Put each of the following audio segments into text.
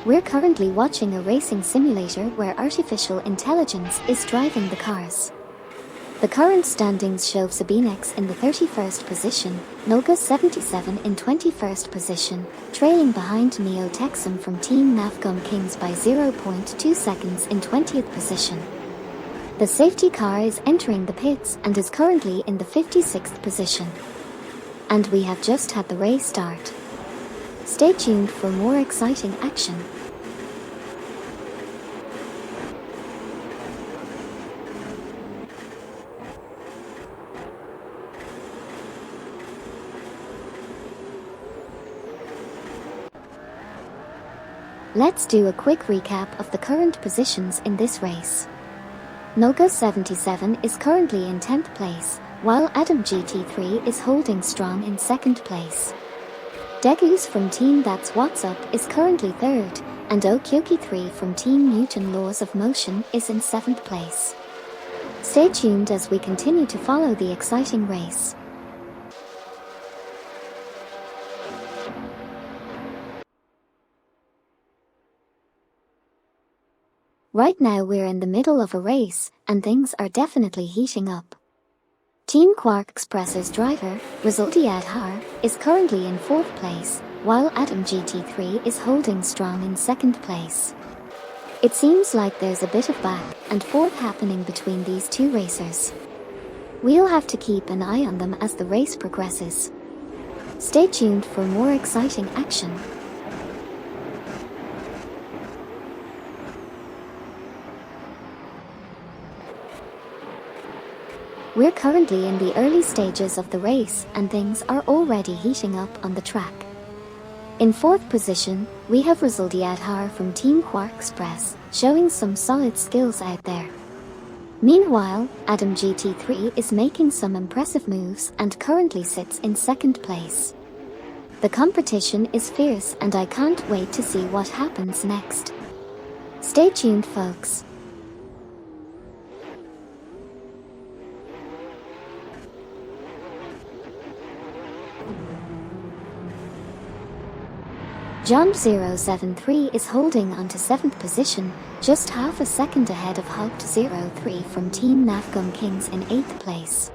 We're currently watching a racing simulator where artificial intelligence is driving the cars. The current standings show Sabinex in the 31st position, Noga 77 in 21st position, trailing behind Neo Texum from Team Navgum Kings by 0.2 seconds in 20th position. The safety car is entering the pits and is currently in the 56th position. And we have just had the race start. Stay tuned for more exciting action. Let's do a quick recap of the current positions in this race. Noga 77 is currently in 10th place, while Adam GT3 is holding strong in 2nd place. Degus from Team That's What's Up is currently 3rd, and Okyoki3 from Team Newton Laws of Motion is in 7th place. Stay tuned as we continue to follow the exciting race. Right now we're in the middle of a race, and things are definitely heating up. Team Quark Express's driver, Rizaldi Adhar, is currently in 4th place, while Adam GT3 is holding strong in 2nd place. It seems like there's a bit of back and forth happening between these two racers. We'll have to keep an eye on them as the race progresses. Stay tuned for more exciting action. We're currently in the early stages of the race and things are already heating up on the track. In 4th position, we have Rizaldi Adhar from Team Quark Express, showing some solid skills out there. Meanwhile, Adam GT3 is making some impressive moves and currently sits in 2nd place. The competition is fierce and I can't wait to see what happens next. Stay tuned, folks. John073 is holding on to 7th position, just half a second ahead of Hugt03 from Team Navgum Kings in 8th place.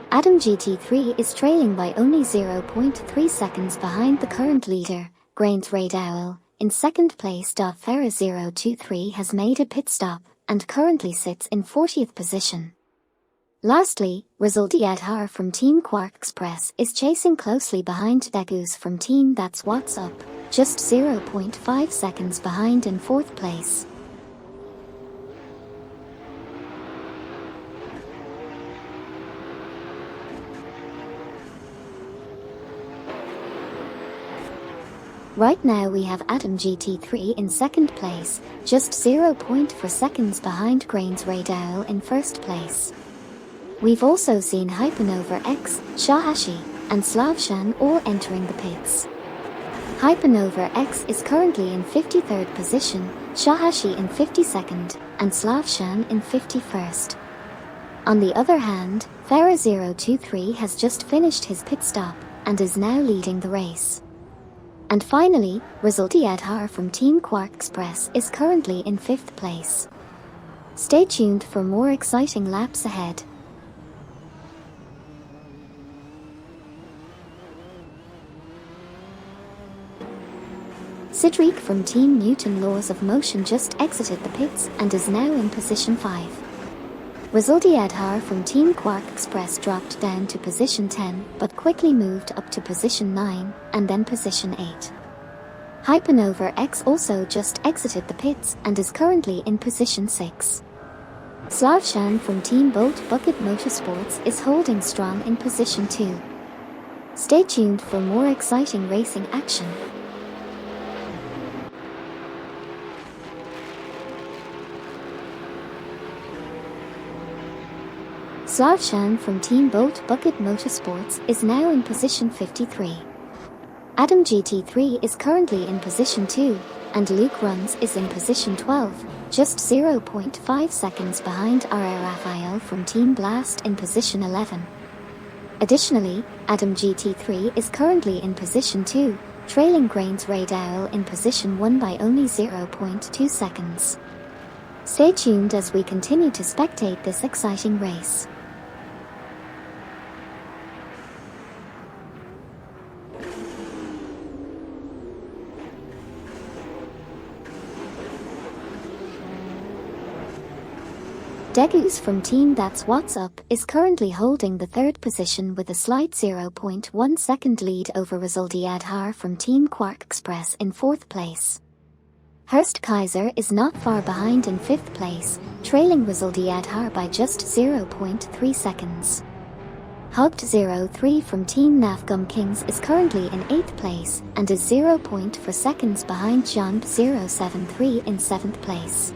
Adam GT3 is trailing by only 0.3 seconds behind the current leader, Grains Radowel. In 2nd place, Farah023 has made a pit stop and currently sits in 40th position. Lastly, Rizaldi Adhar from Team Quark Express is chasing closely behind Degus from Team That's What's Up, just 0.5 seconds behind in 4th place. Right now we have Adam GT3 in 2nd place, just 0.4 seconds behind Grains Radowel in 1st place. We've also seen Hypernova X, Shahashi, and Slavshan all entering the pits. Hypernova X is currently in 53rd position, Shahashi in 52nd, and Slavshan in 51st. On the other hand, Farah023 has just finished his pit stop and is now leading the race. And finally, Rizaldi Adhar from Team Quark Express is currently in 5th place. Stay tuned for more exciting laps ahead. Sidriq from Team Newton Laws of Motion just exited the pits and is now in position 5. Rizaldi Adhar from Team Quark Express dropped down to position 10 but quickly moved up to position 9 and then position 8. Hypernova X also just exited the pits and is currently in position 6. Slavshan from Team Boat Bucket Motorsports is holding strong in position 2. Stay tuned for more exciting racing action. Slavshan from Team Boat Bucket Motorsports is now in position 53. Adam GT3 is currently in position 2, and Luke Runs is in position 12, just 0.5 seconds behind R.A. Raphael from Team Blast in position 11. Additionally, Adam GT3 is currently in position 2, trailing Grains Radiowl in position 1 by only 0.2 seconds. Stay tuned as we continue to spectate this exciting race. Degus from Team That's What's Up is currently holding the third position with a slight 0.1 second lead over Resulti Adhar from Team Quark Express in fourth place. Hurst Kaiser is not far behind in fifth place, trailing Resulti Adhar by just 0.3 seconds. Hugged 03 from Team Nafgum Kings is currently in 8th place and is 0.4 seconds behind Jump 073 in 7th place.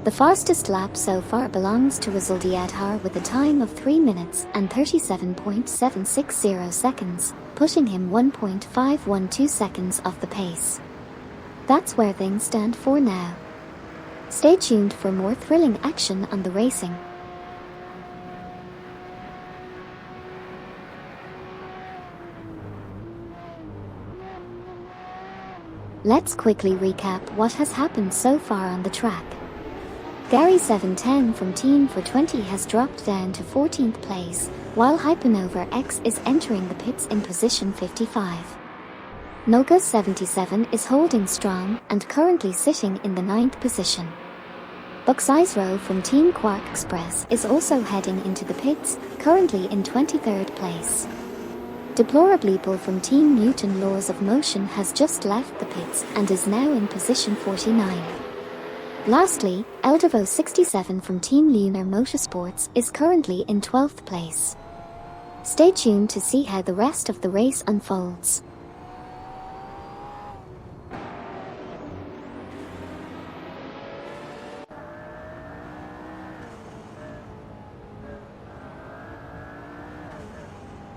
The fastest lap so far belongs to Resulti Adhar with a time of 3 minutes and 37.760 seconds, pushing him 1.512 seconds off the pace. That's where things stand for now. Stay tuned for more thrilling action on the racing. Let's quickly recap what has happened so far on the track. Gary 710 from Team for 20 has dropped down to 14th place, while Hypernova X is entering the pits in position 55. Noga 77 is holding strong and currently sitting in the 9th position. Buxizro from Team Quark Express is also heading into the pits, currently in 23rd place. Deplorableeple from Team Newton Laws of Motion has just left the pits and is now in position 49. Lastly, Eldevo 67 from Team Lunar Motorsports is currently in 12th place. Stay tuned to see how the rest of the race unfolds.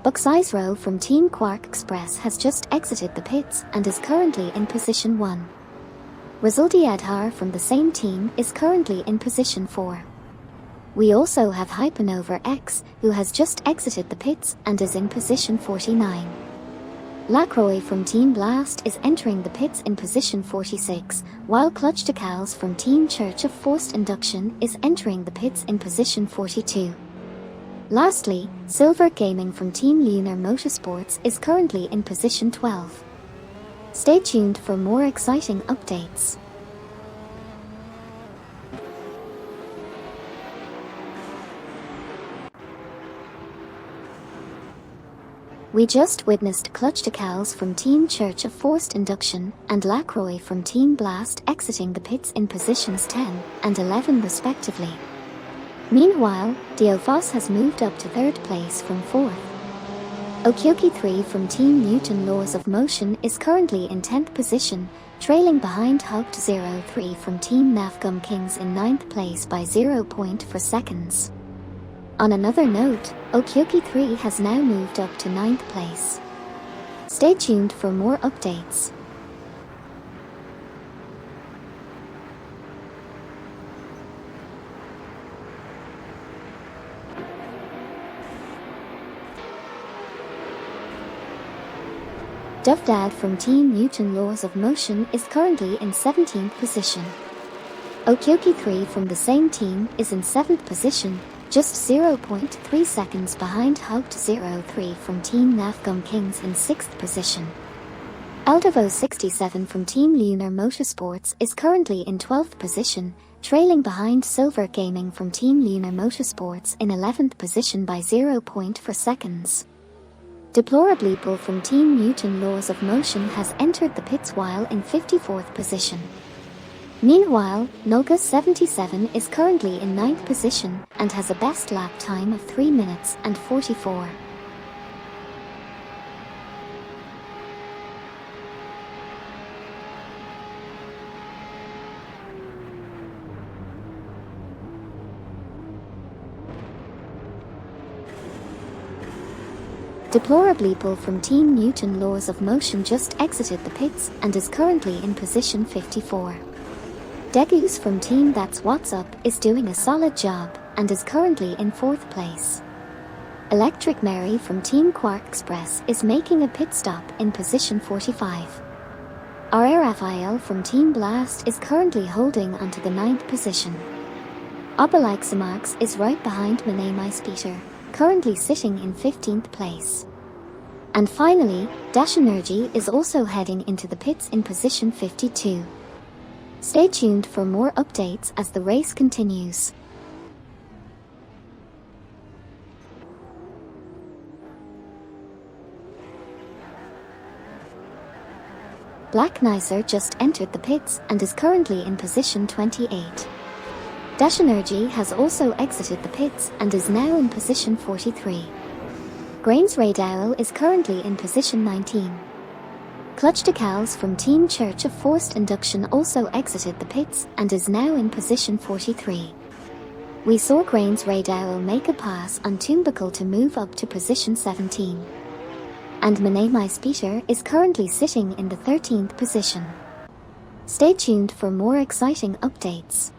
Buxizro from Team Quark Express has just exited the pits and is currently in position 1. Resulti Adhar from the same team is currently in position 4. We also have Hypernova X, who has just exited the pits and is in position 49. Lacroix from Team Blast is entering the pits in position 46, while Clutch Decals from Team Church of Forced Induction is entering the pits in position 42. Lastly, Silver Gaming from Team Lunar Motorsports is currently in position 12. Stay tuned for more exciting updates. We just witnessed Clutch Decals from Team Church of Forced Induction and Lacroix from Team Blast exiting the pits in positions 10 and 11 respectively. Meanwhile, Diofos has moved up to 3rd place from 4th. Okyoki 3 from Team Newton Laws of Motion is currently in 10th position, trailing behind Hugged 03 from Team Nafgum Kings in 9th place by 0.4 seconds. On another note, Okyoki 3 has now moved up to 9th place. Stay tuned for more updates. Dovdad from Team Newton Laws of Motion is currently in 17th position. Okyoki 3 from the same team is in 7th position, just 0.3 seconds behind Hugged 03 from Team Nafgum Kings in 6th position. Eldevo 67 from Team Lunar Motorsports is currently in 12th position, trailing behind Silver Gaming from Team Lunar Motorsports in 11th position by 0.4 seconds. Deplorableeple from Team Newton Laws of Motion has entered the pits while in 54th position. Meanwhile, Noga 77 is currently in 9th position and has a best lap time of 3 minutes and 44. Deplorableeple from Team Newton Laws of Motion just exited the pits and is currently in position 54. Degus from Team That's What's Up is doing a solid job and is currently in 4th place. Electric Mary from Team Quark Express is making a pit stop in position 45. R. Raphael from Team Blast is currently holding onto the 9th position. Obelixamax is right behind Peter, currently sitting in 15th place. And finally, Dash Energy is also heading into the pits in position 52. Stay tuned for more updates as the race continues. Black Nicer just entered the pits and is currently in position 28. Dash Energy has also exited the pits and is now in position 43. Grains Raydowell is currently in position 19. Clutch Decals from Team Church of Forced Induction also exited the pits and is now in position 43. We saw Grains Raydowell make a pass on Toombuckle to move up to position 17. And Peter is currently sitting in the 13th position. Stay tuned for more exciting updates.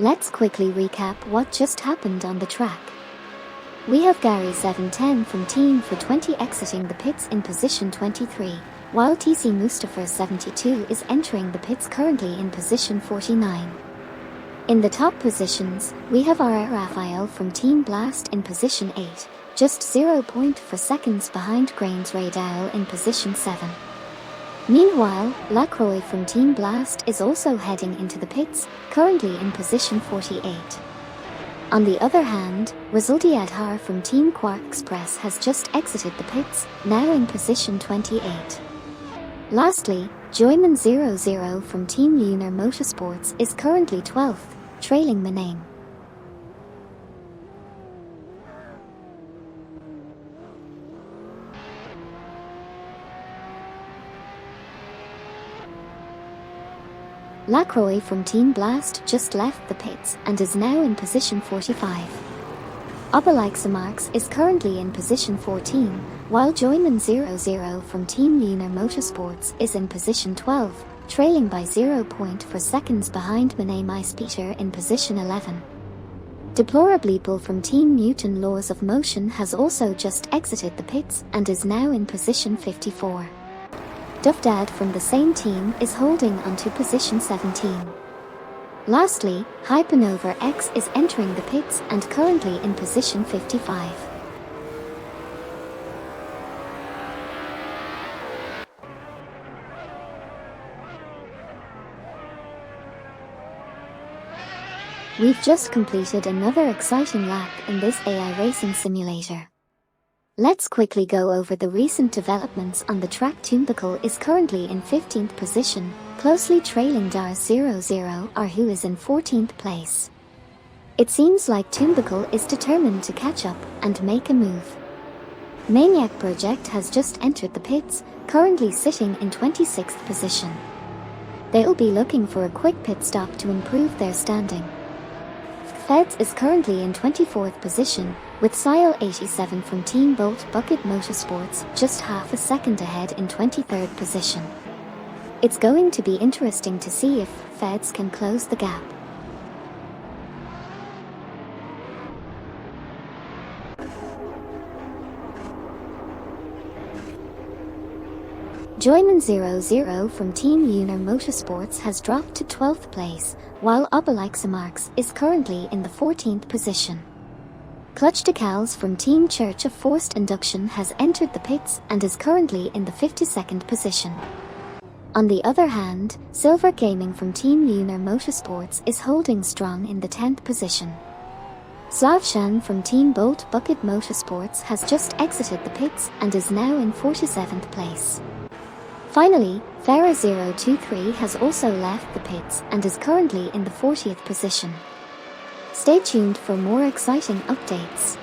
Let's quickly recap what just happened on the track. We have Gary 710 from Team for 20 exiting the pits in position 23, while TC Mustafa 72 is entering the pits currently in position 49. In the top positions, we have R. Raphael from Team Blast in position 8, just 0.4 seconds behind Grains Radal in position 7. Meanwhile, Lacroix from Team Blast is also heading into the pits, currently in position 48. On the other hand, Resulti Adhar from Team Quark Express has just exited the pits, now in position 28. Lastly, Joyman 00 from Team Lunar Motorsports is currently 12th, trailing Maname. Lacroix from Team Blast just left the pits and is now in position 45. Obelixamarx is currently in position 14, while Joyman 00 from Team Lunar Motorsports is in position 12, trailing by 0.4 seconds behind Maname Ice Peter in position 11. Deplorableeple from Team Mutant Laws of Motion has also just exited the pits and is now in position 54. Duffdad from the same team is holding onto position 17. Lastly, Hypernova X is entering the pits and currently in position 55. We've just completed another exciting lap in this AI racing simulator. Let's quickly go over the recent developments on the track. Tumbical is currently in 15th position, closely trailing Dars 00 R, who is in 14th place. It seems like Tumbical is determined to catch up and make a move. Maniac Project has just entered the pits, currently sitting in 26th position. They'll be looking for a quick pit stop to improve their standing. Feds is currently in 24th position, with Sile 87 from Team Bolt Bucket Motorsports just half a second ahead in 23rd position. It's going to be interesting to see if Feds can close the gap. Joyman 00 from Team Lunar Motorsports has dropped to 12th place, while Obelixamarx is currently in the 14th position. Clutch Decals from Team Church of Forced Induction has entered the pits and is currently in the 52nd position. On the other hand, Silver Gaming from Team Lunar Motorsports is holding strong in the 10th position. Slavshan from Team Bolt Bucket Motorsports has just exited the pits and is now in 47th place. Finally, Farah 023 has also left the pits and is currently in the 40th position. Stay tuned for more exciting updates.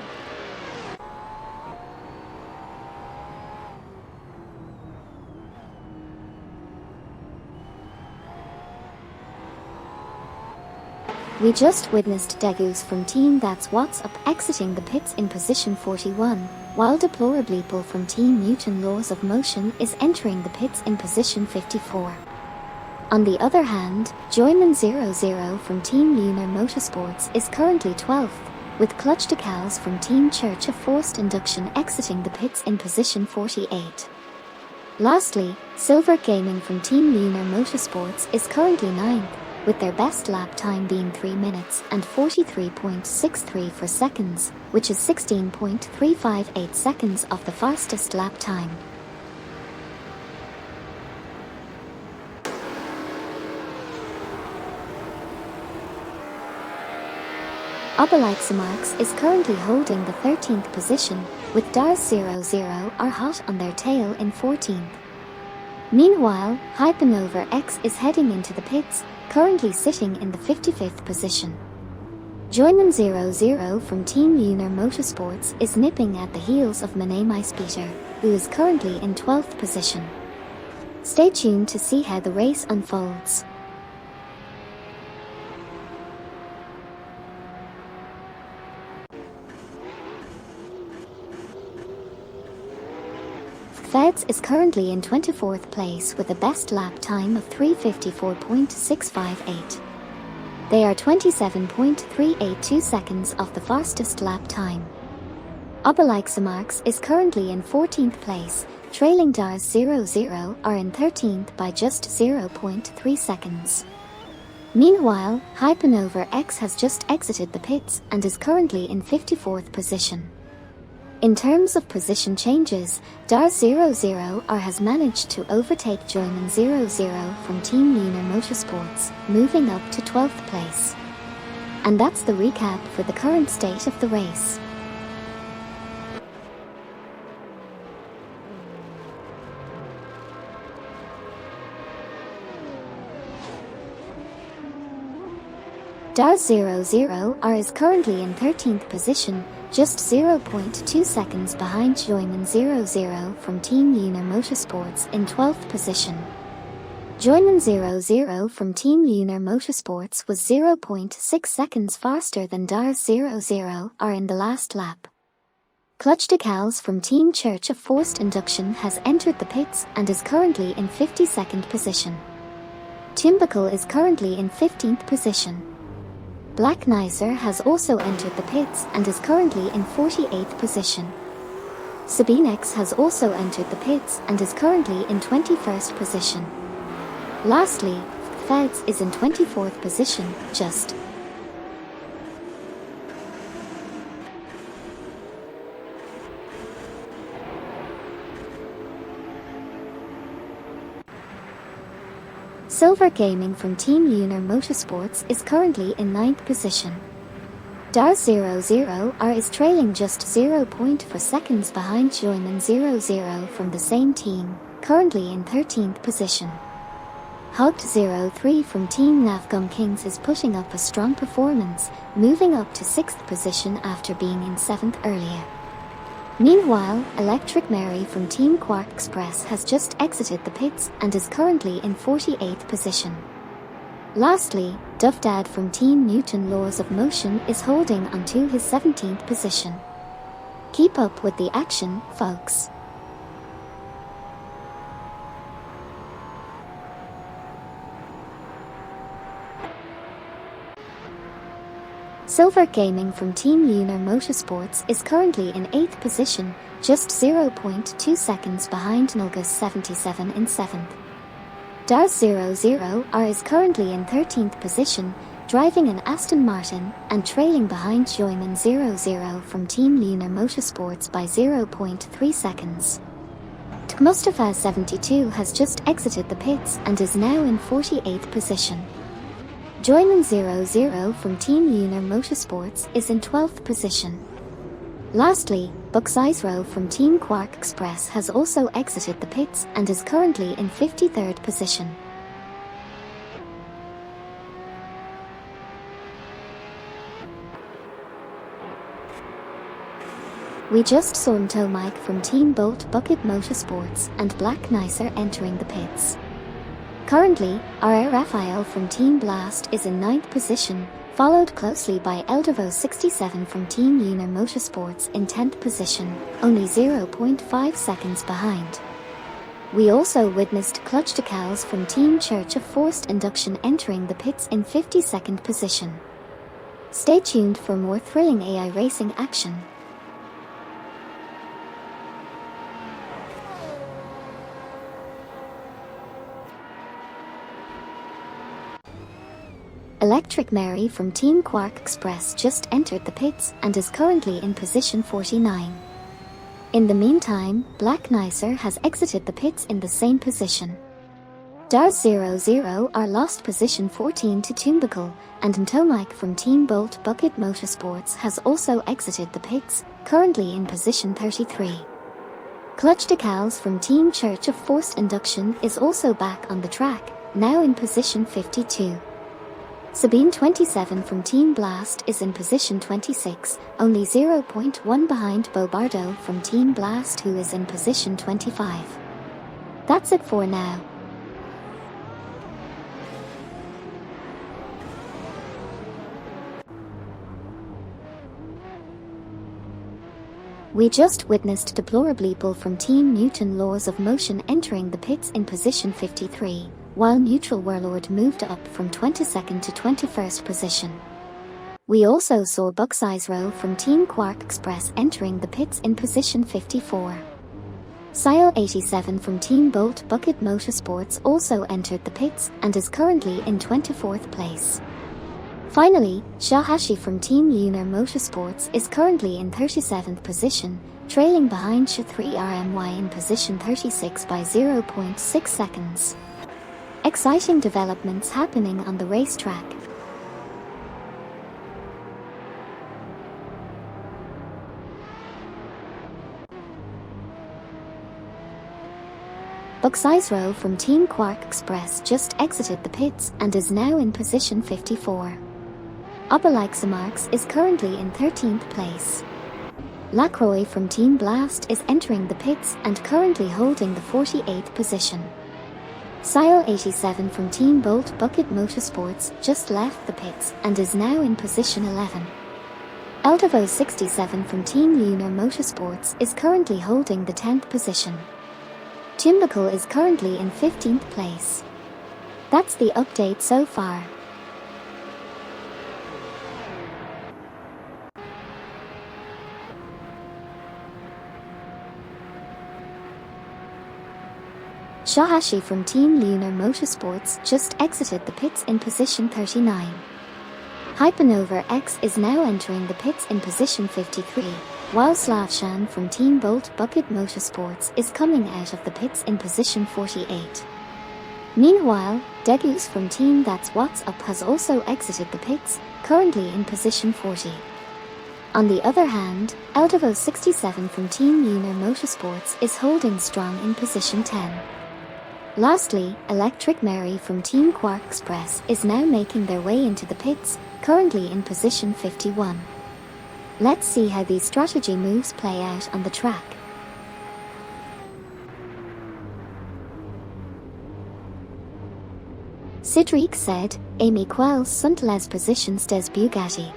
We just witnessed Degus from Team That's What's Up exiting the pits in position 41, while Deplorableeple from Team Mutant Laws of Motion is entering the pits in position 54. On the other hand, Joyman 00 from Team Lunar Motorsports is currently 12th, with Clutch Decals from Team Church of Forced Induction exiting the pits in position 48. Lastly, Silver Gaming from Team Lunar Motorsports is currently 9th, with their best lap time being 3 minutes and 43.634 seconds, which is 16.358 seconds of the fastest lap time. Obelixamarx is currently holding the 13th position, with Dars 00 are hot on their tail in 14th. Meanwhile, Hypernova X is heading into the pits, currently sitting in the 55th position. Joyman 00 from Team Lunar Motorsports is nipping at the heels of Maname Ice Peter, who is currently in 12th position. Stay tuned to see how the race unfolds. Feds is currently in 24th place with a best lap time of 3:54.658. They are 27.382 seconds off the fastest lap time. Oberleichsemarks is currently in 14th place, trailing Dars 00 are in 13th by just 0.3 seconds. Meanwhile, Hypernova X has just exited the pits and is currently in 54th position. In terms of position changes, Dars 00 has managed to overtake Joyman 00 from Team Lunar Motorsports, moving up to 12th place. And that's the recap for the current state of the race. Dars 00 is currently in 13th position, just 0.2 seconds behind Joyman 00 from Team Lunar Motorsports in 12th position. Joyman 00 from Team Lunar Motorsports was 0.6 seconds faster than Dars 00 in the last lap. Clutch Decals from Team Church of Forced Induction has entered the pits and is currently in 52nd position. Timbuckle is currently in 15th position. Black Nicer has also entered the pits and is currently in 48th position. Sabinex has also entered the pits and is currently in 21st position. Lastly, Feds is in 24th position, just. Silver Gaming from Team Lunar Motorsports is currently in 9th position. Dars 00 is trailing just 0.4 seconds behind Joyman 00 from the same team, currently in 13th position. Hugged 03 from Team Navgum Kings is putting up a strong performance, moving up to 6th position after being in 7th earlier. Meanwhile, Electric Mary from Team Quark Express has just exited the pits and is currently in 48th position. Lastly, Duff Dad from Team Newton Laws of Motion is holding onto his 17th position. Keep up with the action, folks. Silver Gaming from Team Lunar Motorsports is currently in 8th position, just 0.2 seconds behind Nulgus 77 in 7th. Dars 00 is currently in 13th position, driving an Aston Martin and trailing behind Joyman 00 from Team Lunar Motorsports by 0.3 seconds. Mustafa 72 has just exited the pits and is now in 48th position. Joyman 00 from Team Lunar Motorsports is in 12th position. Lastly, Buxizro from Team Quark Express has also exited the pits and is currently in 53rd position. We just saw Mike from Team Bolt Bucket Motorsports and Black Nicer entering the pits. Currently, R.A. Raphael from Team Blast is in 9th position, followed closely by Eldervo 67 from Team Lunar Motorsports in 10th position, only 0.5 seconds behind. We also witnessed Clutch Decals from Team Church of Forced Induction entering the pits in 52nd position. Stay tuned for more thrilling AI racing action. Electric Mary from Team Quark Express just entered the pits and is currently in position 49. In the meantime, Black Nicer has exited the pits in the same position. Dars 00 lost position 14 to Timbuckle, and Mike from Team Bolt Bucket Motorsports has also exited the pits, currently in position 33. Clutch Decals from Team Church of Forced Induction is also back on the track, now in position 52. Sabine 27 from Team Blast is in position 26, only 0.1 behind Bobardo from Team Blast, who is in position 25. That's it for now. We just witnessed Deplorably Bull from Team Newton Laws of Motion entering the pits in position 53, while Neutral Warlord moved up from 22nd to 21st position. We also saw Bucksize Row from Team Quark Express entering the pits in position 54. Sile 87 from Team Bolt Bucket Motorsports also entered the pits and is currently in 24th place. Finally, Shahashi from Team Lunar Motorsports is currently in 37th position, trailing behind Sh3RMY in position 36 by 0.6 seconds. Exciting developments happening on the racetrack. Bucksize Row from Team Quark Express just exited the pits and is now in position 54. Obelixamarx is currently in 13th place. Lacroix from Team Blast is entering the pits and currently holding the 48th position. Sile 87 from Team Bolt Bucket Motorsports just left the pits and is now in position 11. Eldavo 67 from Team Lunar Motorsports is currently holding the 10th position. Timbical is currently in 15th place. That's the update so far. Shahashi from Team Lunar Motorsports just exited the pits in position 39. Hypernova X is now entering the pits in position 53, while Slavshan from Team Bolt Bucket Motorsports is coming out of the pits in position 48. Meanwhile, Degus from Team That's What's Up has also exited the pits, currently in position 40. On the other hand, Eldavo 67 from Team Lunar Motorsports is holding strong in position 10. Lastly, Electric Mary from Team Quark Express is now making their way into the pits, currently in position 51. Let's see how these strategy moves play out on the track. Cedric said, Amy Quelles sont les positions des Bugatti.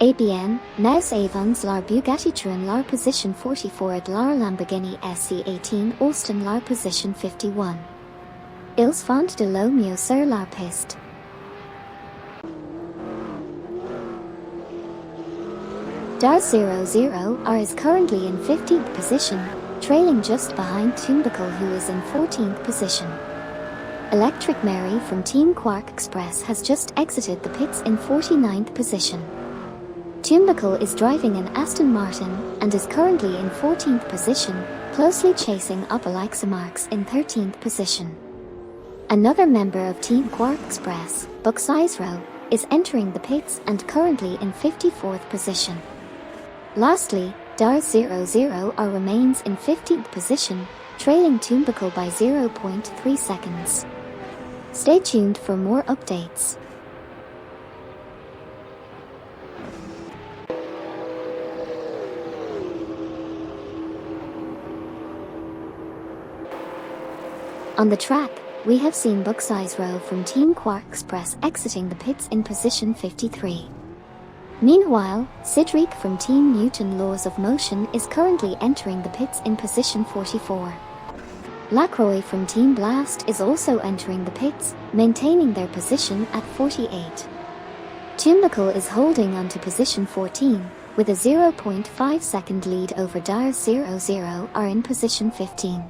ABN, nous avons la Bugatti Chiron la position 44 et la Lamborghini SC18 Austin la position 51. Ils font de l'eau mieux sur la piste. Dar 00R is currently in 15th position, trailing just behind Tumbical who is in 14th position. Electric Mary from Team Quark Express has just exited the pits in 49th position. Tumbical is driving an Aston Martin and is currently in 14th position, closely chasing Obelixamarx in 13th position. Another member of Team Quark Express, Bucksize Row, is entering the pits and currently in 54th position. Lastly, Dar 00R remains in 15th position, trailing Tumbical by 0.3 seconds. Stay tuned for more updates. On the track, we have seen Bucksize Row from Team Quark Express exiting the pits in position 53. Meanwhile, Cedric from Team Newton Laws of Motion is currently entering the pits in position 44. Lacroix from Team Blast is also entering the pits, maintaining their position at 48. Tumbical is holding on to position 14, with a 0.5 second lead over Dar 00R in position 15.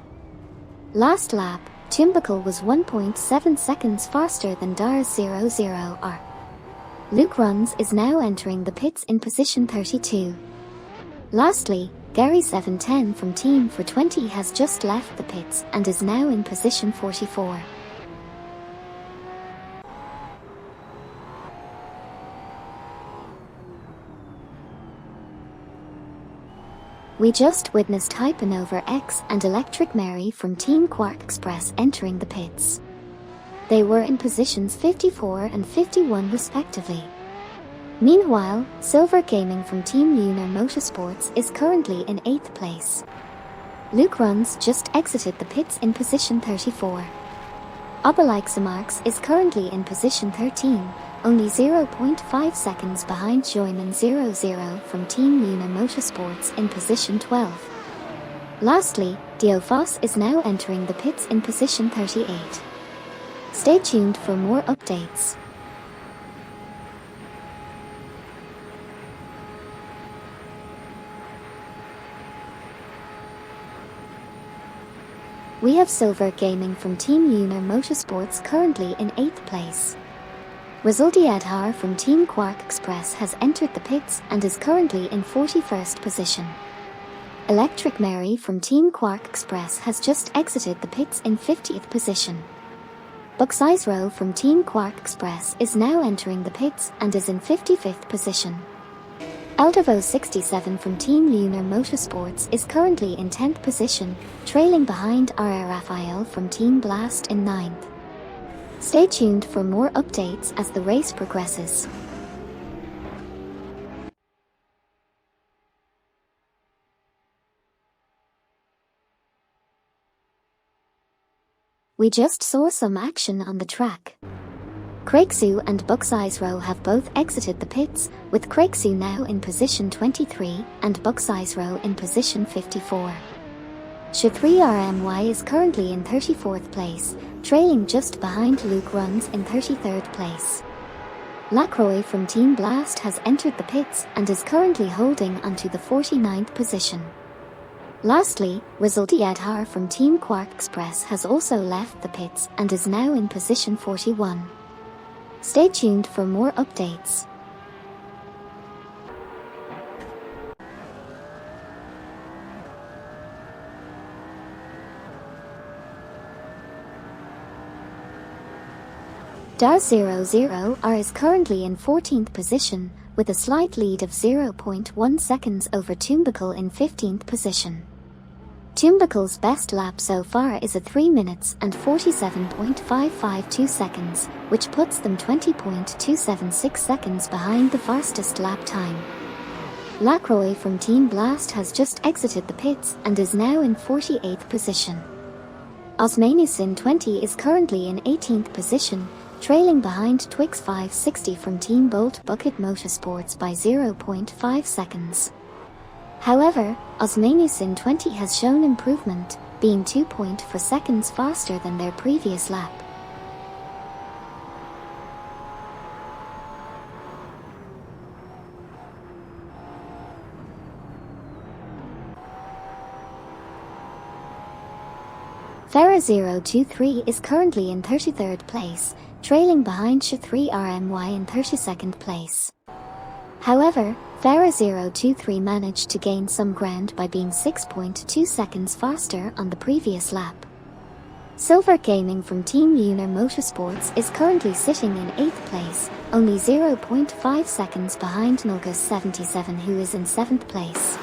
Last lap, Tumbical was 1.7 seconds faster than Dar 00R. Luke Runs is now entering the pits in position 32. Lastly, Gary 710 from Team for 20 has just left the pits and is now in position 44. We just witnessed Hypernova X and Electric Mary from Team Quark Express entering the pits. They were in positions 54 and 51 respectively. Meanwhile, Silver Gaming from Team Lunar Motorsports is currently in 8th place. Luke Runs just exited the pits in position 34. Obelixamarx is currently in position 13, only 0.5 seconds behind Joyman 00 from Team Lunar Motorsports in position 12. Lastly, Diofos is now entering the pits in position 38. Stay tuned for more updates. We have Silver Gaming from Team Lunar Motorsports currently in 8th place. Resulti Adhar from Team Quark Express has entered the pits and is currently in 41st position. Electric Mary from Team Quark Express has just exited the pits in 50th position. Buxizro from Team Quark Express is now entering the pits and is in 55th position. Aldavo 67 from Team Lunar Motorsports is currently in 10th position, trailing behind RR Raphael from Team Blast in 9th. Stay tuned for more updates as the race progresses. We just saw some action on the track. Craigsu and Buxizro have both exited the pits, with Craigsu now in position 23 and Buxizro in position 54. Sh3RMY is currently in 34th place, trailing just behind Luke Runs in 33rd place. Lacroix from Team Blast has entered the pits and is currently holding onto the 49th position. Lastly, Resulti Adhar from Team Quark Express has also left the pits and is now in position 41. Stay tuned for more updates. Dar00R is currently in 14th position, with a slight lead of 0.1 seconds over Tumbical in 15th position. Tumbical's best lap so far is a 3 minutes and 47.552 seconds, which puts them 20.276 seconds behind the fastest lap time. Lacroix from Team Blast has just exited the pits and is now in 48th position. Osmanusin 20 is currently in 18th position, trailing behind Twix 560 from Team Bolt Bucket Motorsports by 0.5 seconds. However, Osmanusin 20 has shown improvement, being 2.4 seconds faster than their previous lap. Farah023 is currently in 33rd place, trailing behind Sh3RMY in 32nd place. However, Farah023 managed to gain some ground by being 6.2 seconds faster on the previous lap. Silver Gaming from Team Lunar Motorsports is currently sitting in 8th place, only 0.5 seconds behind Nulgus77 who is in 7th place.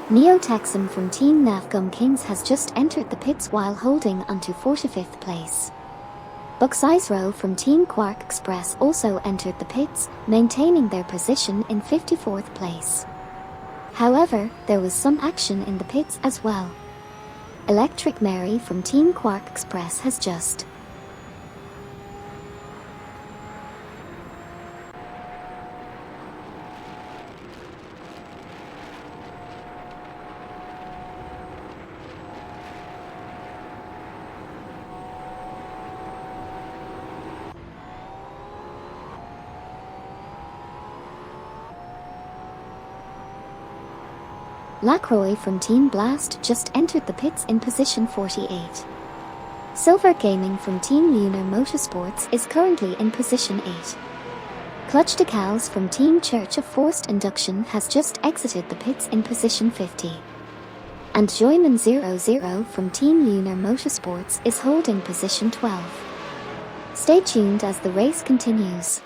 Neotexum from Team Navgum Kings has just entered the pits while holding onto 45th place. Buxizro from Team Quark Express also entered the pits, maintaining their position in 54th place. However, there was some action in the pits as well. Electric Mary from Team Quark Express has just Lacroix from Team Blast just entered the pits in position 48. Silver Gaming from Team Lunar Motorsports is currently in position 8. Clutch Decals from Team Church of Forced Induction has just exited the pits in position 50. And Joyman00 from Team Lunar Motorsports is holding position 12. Stay tuned as the race continues.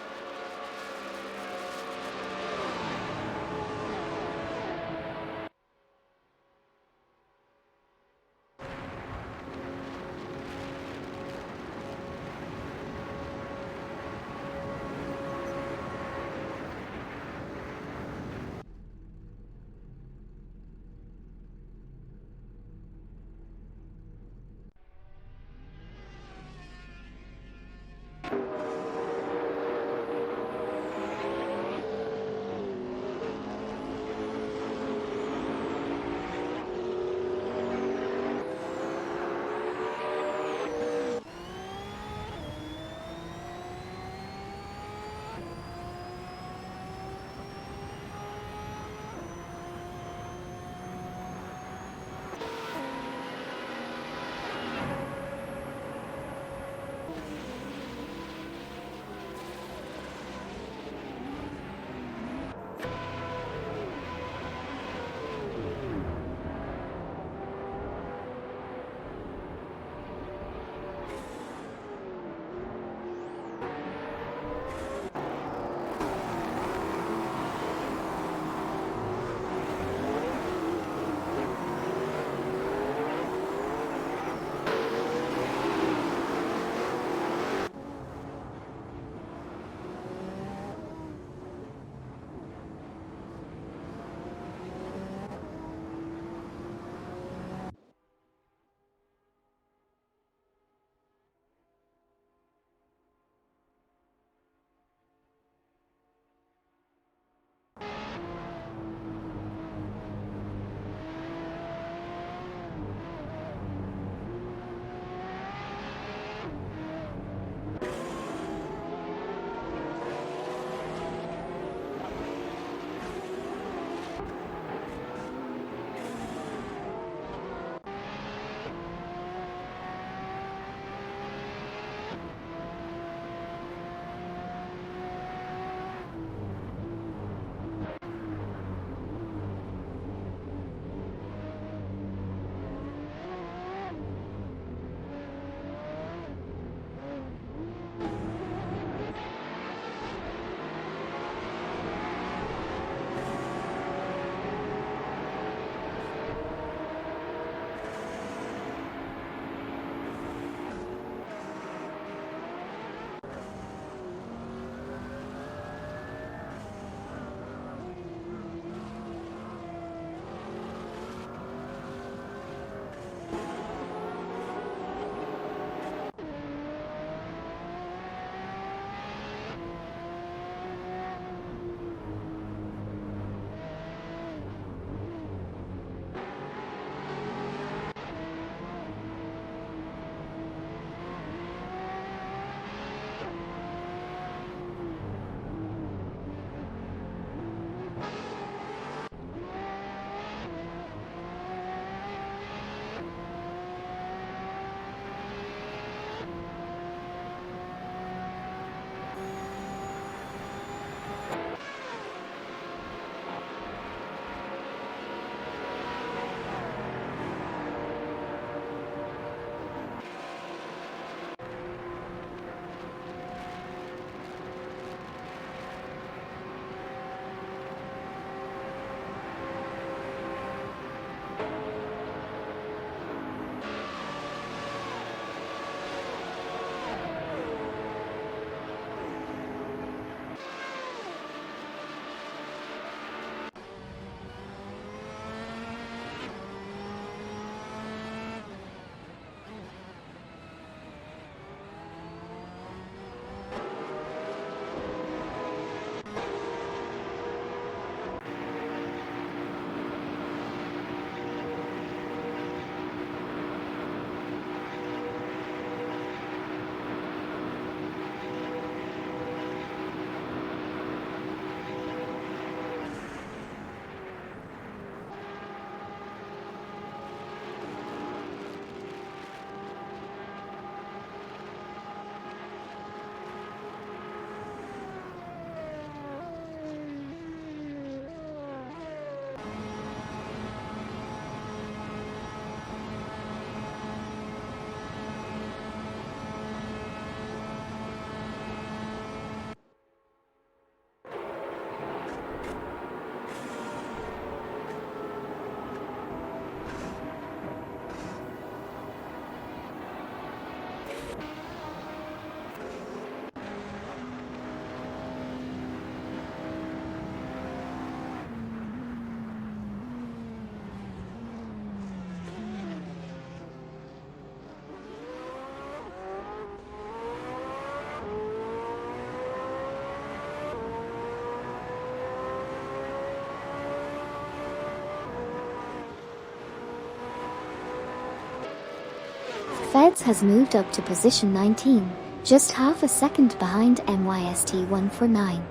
Feds has moved up to position 19, just half a second behind MYST149.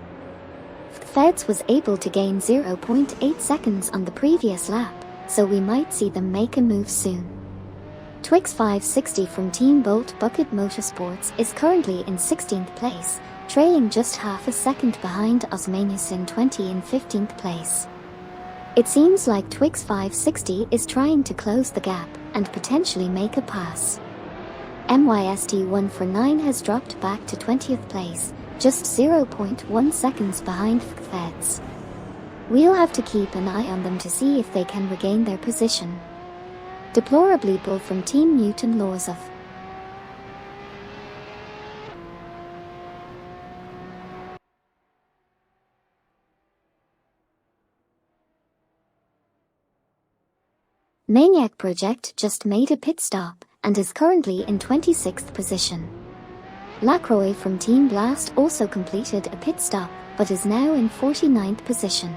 Feds was able to gain 0.8 seconds on the previous lap, so we might see them make a move soon. Twix 560 from Team Bolt Bucket Motorsports is currently in 16th place, trailing just half a second behind Osmanusin 20 in 15th place. It seems like Twix 560 is trying to close the gap and potentially make a pass. MYST149 has dropped back to 20th place, just 0.1 seconds behind Feds. We'll have to keep an eye on them to see if they can regain their position. Deplorably Bull from Team Newton Lorzov. Maniac Project just made a pit stop and is currently in 26th position. Lacroix from Team Blast also completed a pit stop but is now in 49th position.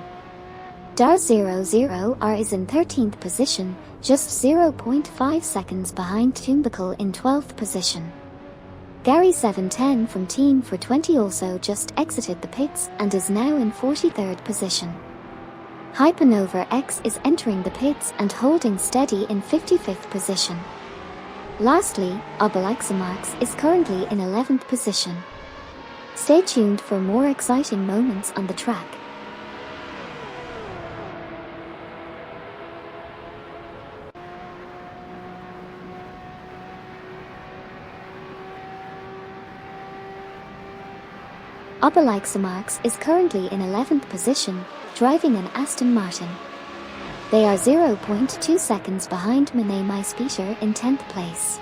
Dar00R is in 13th position, just 0.5 seconds behind Tumbical in 12th position. Gary 710 from Team for 20 also just exited the pits and is now in 43rd position. Hypernova X is entering the pits and holding steady in 55th position. Lastly, Obelixamarx is currently in 11th position. Stay tuned for more exciting moments on the track. Obelixamarx is currently in 11th position, driving an Aston Martin. They are 0.2 seconds behind Mene Maispeter in 10th place.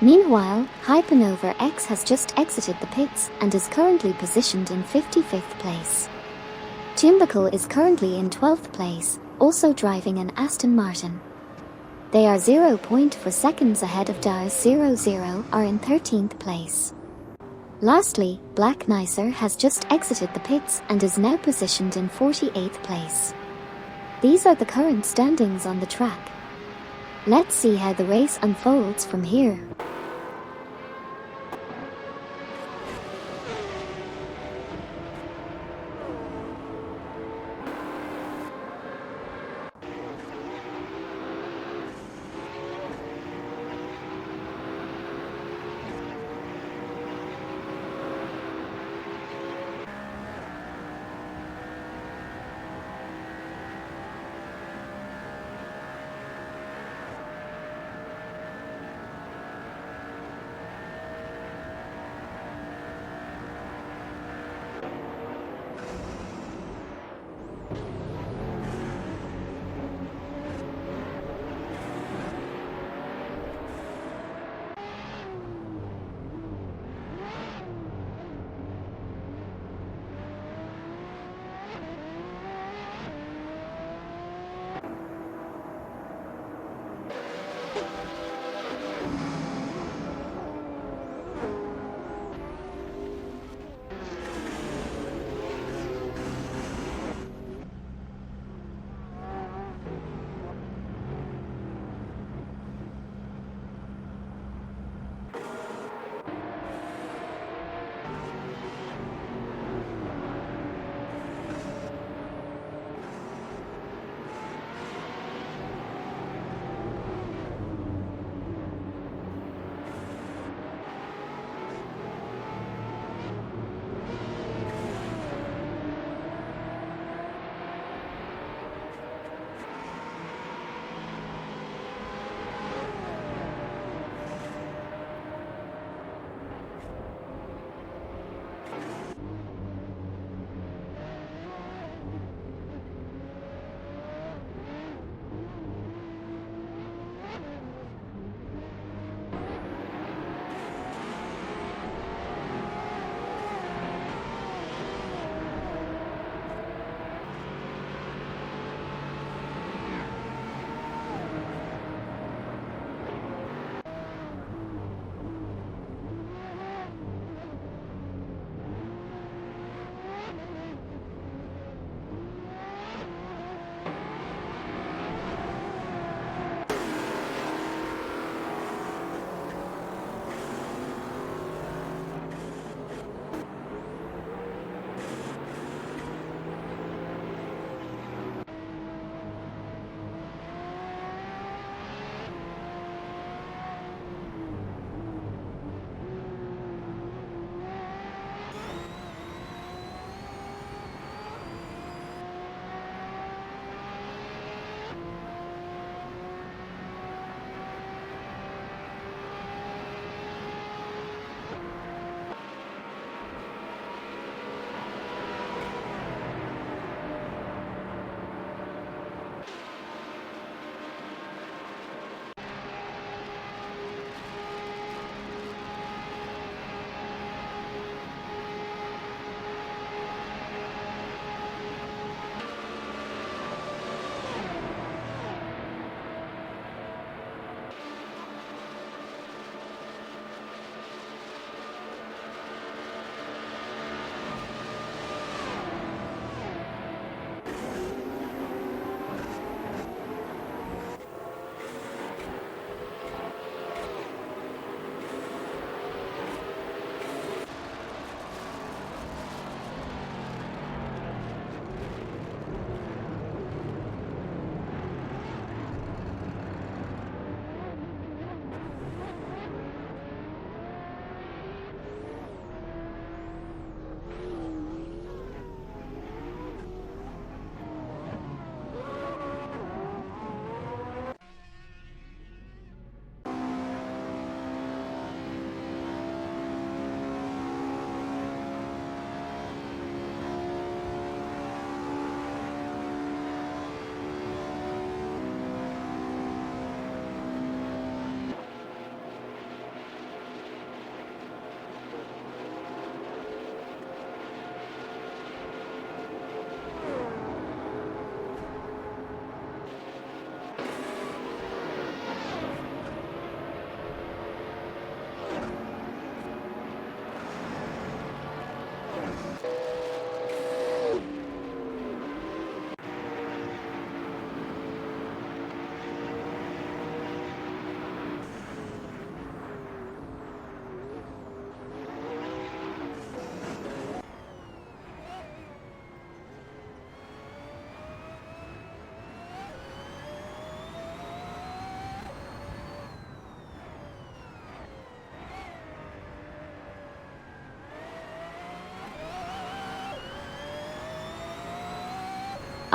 Meanwhile, Hypernova X has just exited the pits and is currently positioned in 55th place. Tumbical is currently in 12th place, also driving an Aston Martin. They are 0.4 seconds ahead of Dar00 are in 13th place. Lastly, Black Nicer has just exited the pits and is now positioned in 48th place. These are the current standings on the track. Let's see how the race unfolds from here.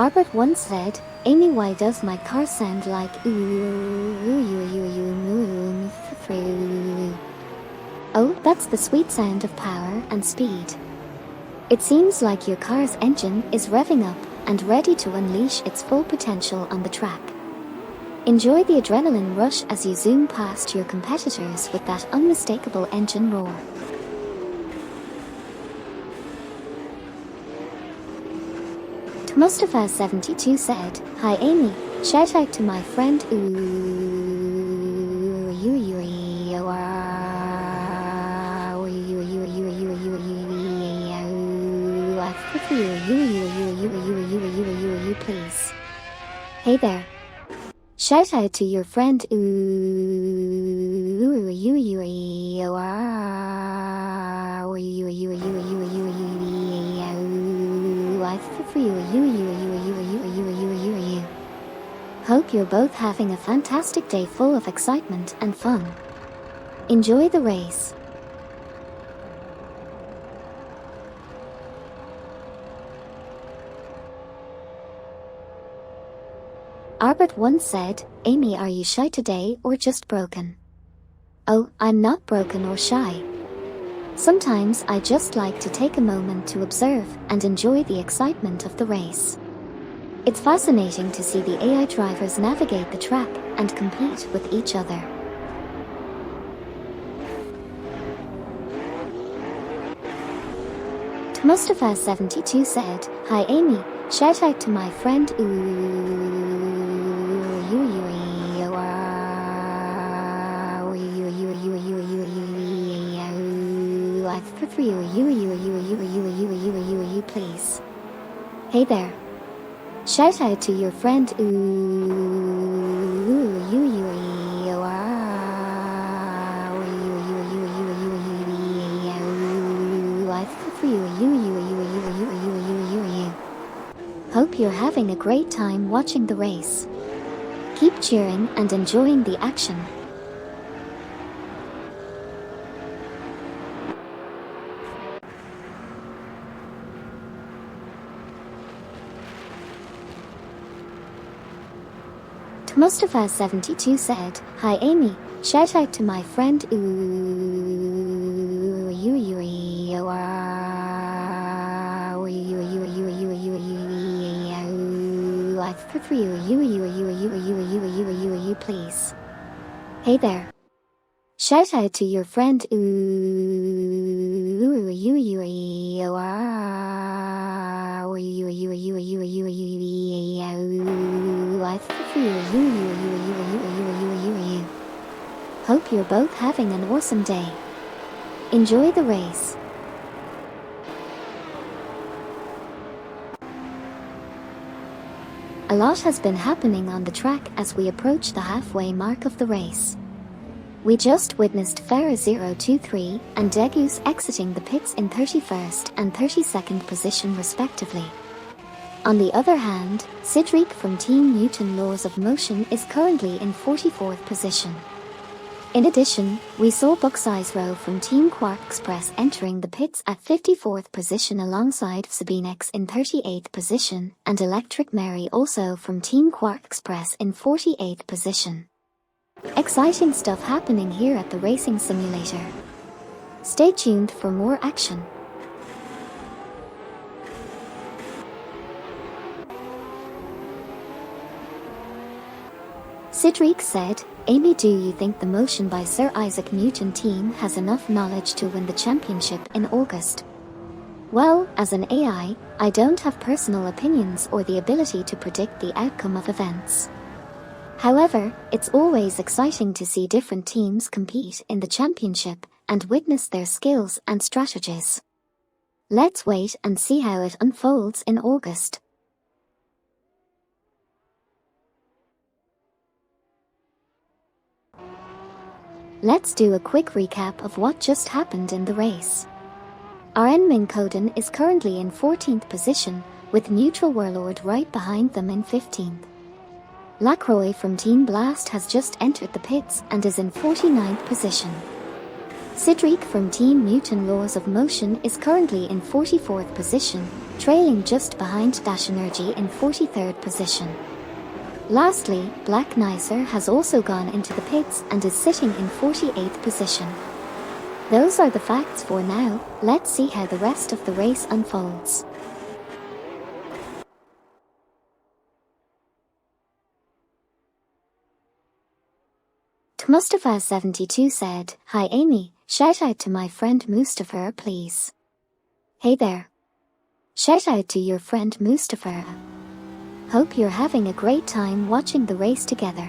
Albert once said, Amy, why does my car sound like Oh, that's the sweet sound of power and speed. It seems like your car's engine is revving up and ready to unleash its full potential on the track. Enjoy the adrenaline rush as you zoom past your competitors with that unmistakable engine roar. Mustafa72 said, Hi Amy, shout out to my friend please. Hey there. Shout out to your friend Hope you're both having a fantastic day full of excitement and fun. Enjoy the race. Albert once said, Amy, are you shy today or just broken? Oh, I'm not broken or shy. Sometimes I just like to take a moment to observe and enjoy the excitement of the race. It's fascinating to see the AI drivers navigate the track and compete with each other. Mustafa72 said, Hi Amy, shout out to my friend please. Hey there. Shout out to your friend Hope you're having a great time watching the race. Keep cheering and enjoying the action. Mustafa72 said, Hi Amy, shout out to my friend please. Hey there. Shout out to your friend Hope you're both having an awesome day. Enjoy the race. A lot has been happening on the track as we approach the halfway mark of the race. We just witnessed Farah023 and Degus exiting the pits in 31st and 32nd position respectively. On the other hand, Cedric from Team Newton Laws of Motion is currently in 44th position. In addition, we saw Buxizero from Team Quark Express entering the pits at 54th position alongside Sabinex in 38th position and Electric Mary also from Team Quark Express in 48th position. Exciting stuff happening here at the racing simulator. Stay tuned for more action. Cedric said, Amy, do you think the Motion by Sir Isaac Newton team has enough knowledge to win the championship in August? Well, as an AI, I don't have personal opinions or the ability to predict the outcome of events. However, it's always exciting to see different teams compete in the championship and witness their skills and strategies. Let's wait and see how it unfolds in August. Let's do a quick recap of what just happened in the race. RN Minkoden is currently in 14th position, with Neutral Warlord right behind them in 15th. Lacroix from Team Blast has just entered the pits and is in 49th position. Cedric from Team Mutant Laws of Motion is currently in 44th position, trailing just behind Dash Energy in 43rd position. Lastly, Black Nicer has also gone into the pits and is sitting in 48th position. Those are the facts for now. Let's see how the rest of the race unfolds. Mustafa72 said, "Hi Amy, shout out to my friend Mustafa please." Hey there. Shout out to your friend Mustafa. Hope you're having a great time watching the race together.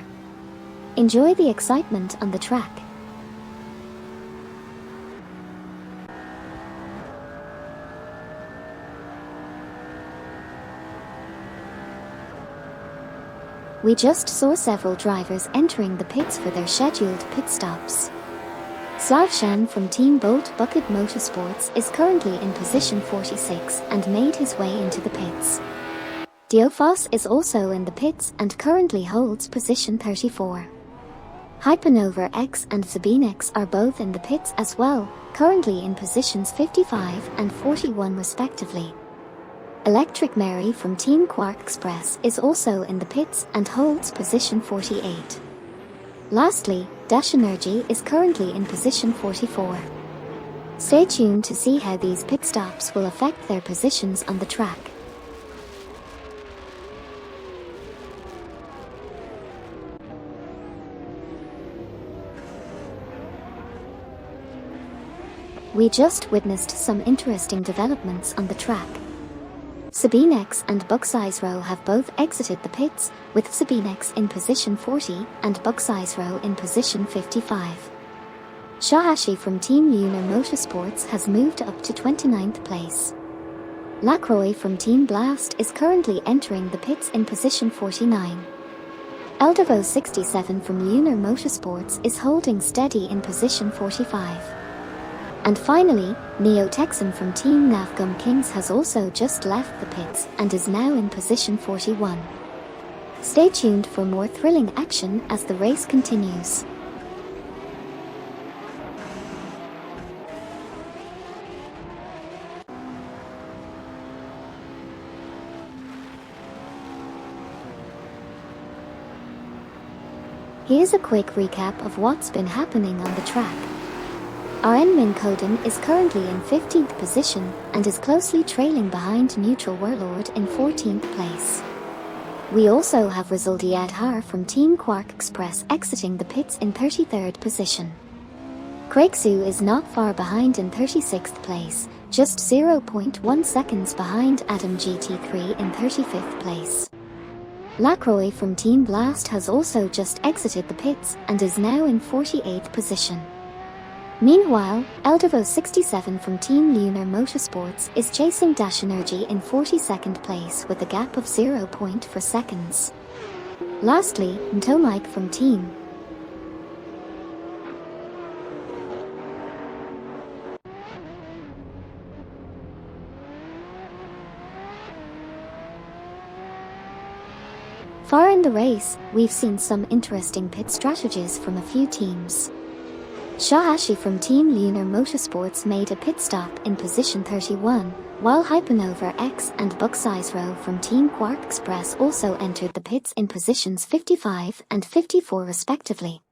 Enjoy the excitement on the track. We just saw several drivers entering the pits for their scheduled pit stops. Slavshan from Team Bolt Bucket Motorsports is currently in position 46 and made his way into the pits. Diofos is also in the pits and currently holds position 34. Hypernova X and Zabinex are both in the pits as well, currently in positions 55 and 41 respectively. Electric Mary from Team Quark Express is also in the pits and holds position 48. Lastly, Dash Energy is currently in position 44. Stay tuned to see how these pit stops will affect their positions on the track. We just witnessed some interesting developments on the track. Sabinex and Buxizero have both exited the pits, with Sabinex in position 40 and Buxizero in position 55. Shahashi from Team Lunar Motorsports has moved up to 29th place. Lacroix from Team Blast is currently entering the pits in position 49. Eldevo67 from Lunar Motorsports is holding steady in position 45. And finally, Neo Texan from Team Navgum Kings has also just left the pits and is now in position 41. Stay tuned for more thrilling action as the race continues. Here's a quick recap of what's been happening on the track. RN Minkoden is currently in 15th position and is closely trailing behind Neutral Warlord in 14th place. We also have Rizaldi Adhar from Team Quark Express exiting the pits in 33rd position. Craigsu is not far behind in 36th place, just 0.1 seconds behind Adam GT3 in 35th place. Lacroix from Team Blast has also just exited the pits and is now in 48th position. Meanwhile, Eldevo67 from Team Lunar Motorsports is chasing Dash Energy in 42nd place with a gap of 0.4 seconds. Lastly, Ntomike from Team Far in the race, we've seen some interesting pit strategies from a few teams. Shahashi from Team Lunar Motorsports made a pit stop in position 31, while Hypernova X and Buxizero from Team Quark Express also entered the pits in positions 55 and 54 respectively.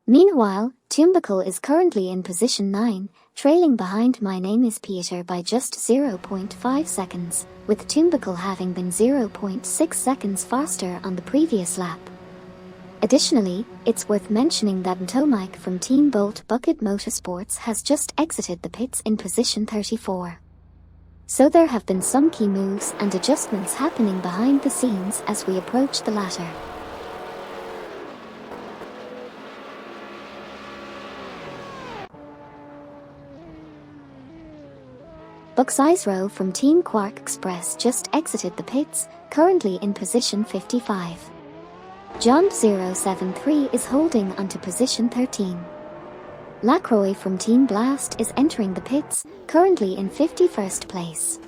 Meanwhile, Tumbical is currently in position 9, trailing behind My Name is Peter by just 0.5 seconds, with Tumbical having been 0.6 seconds faster on the previous lap. Additionally, it's worth mentioning that Ntomike from Team Bolt Bucket Motorsports has just exited the pits in position 34. So there have been some key moves and adjustments happening behind the scenes as we approach the latter. Buxizero from Team Quark Express just exited the pits, currently in position 55. John 073 is holding onto position 13. Lacroix from Team Blast is entering the pits, currently in 51st place.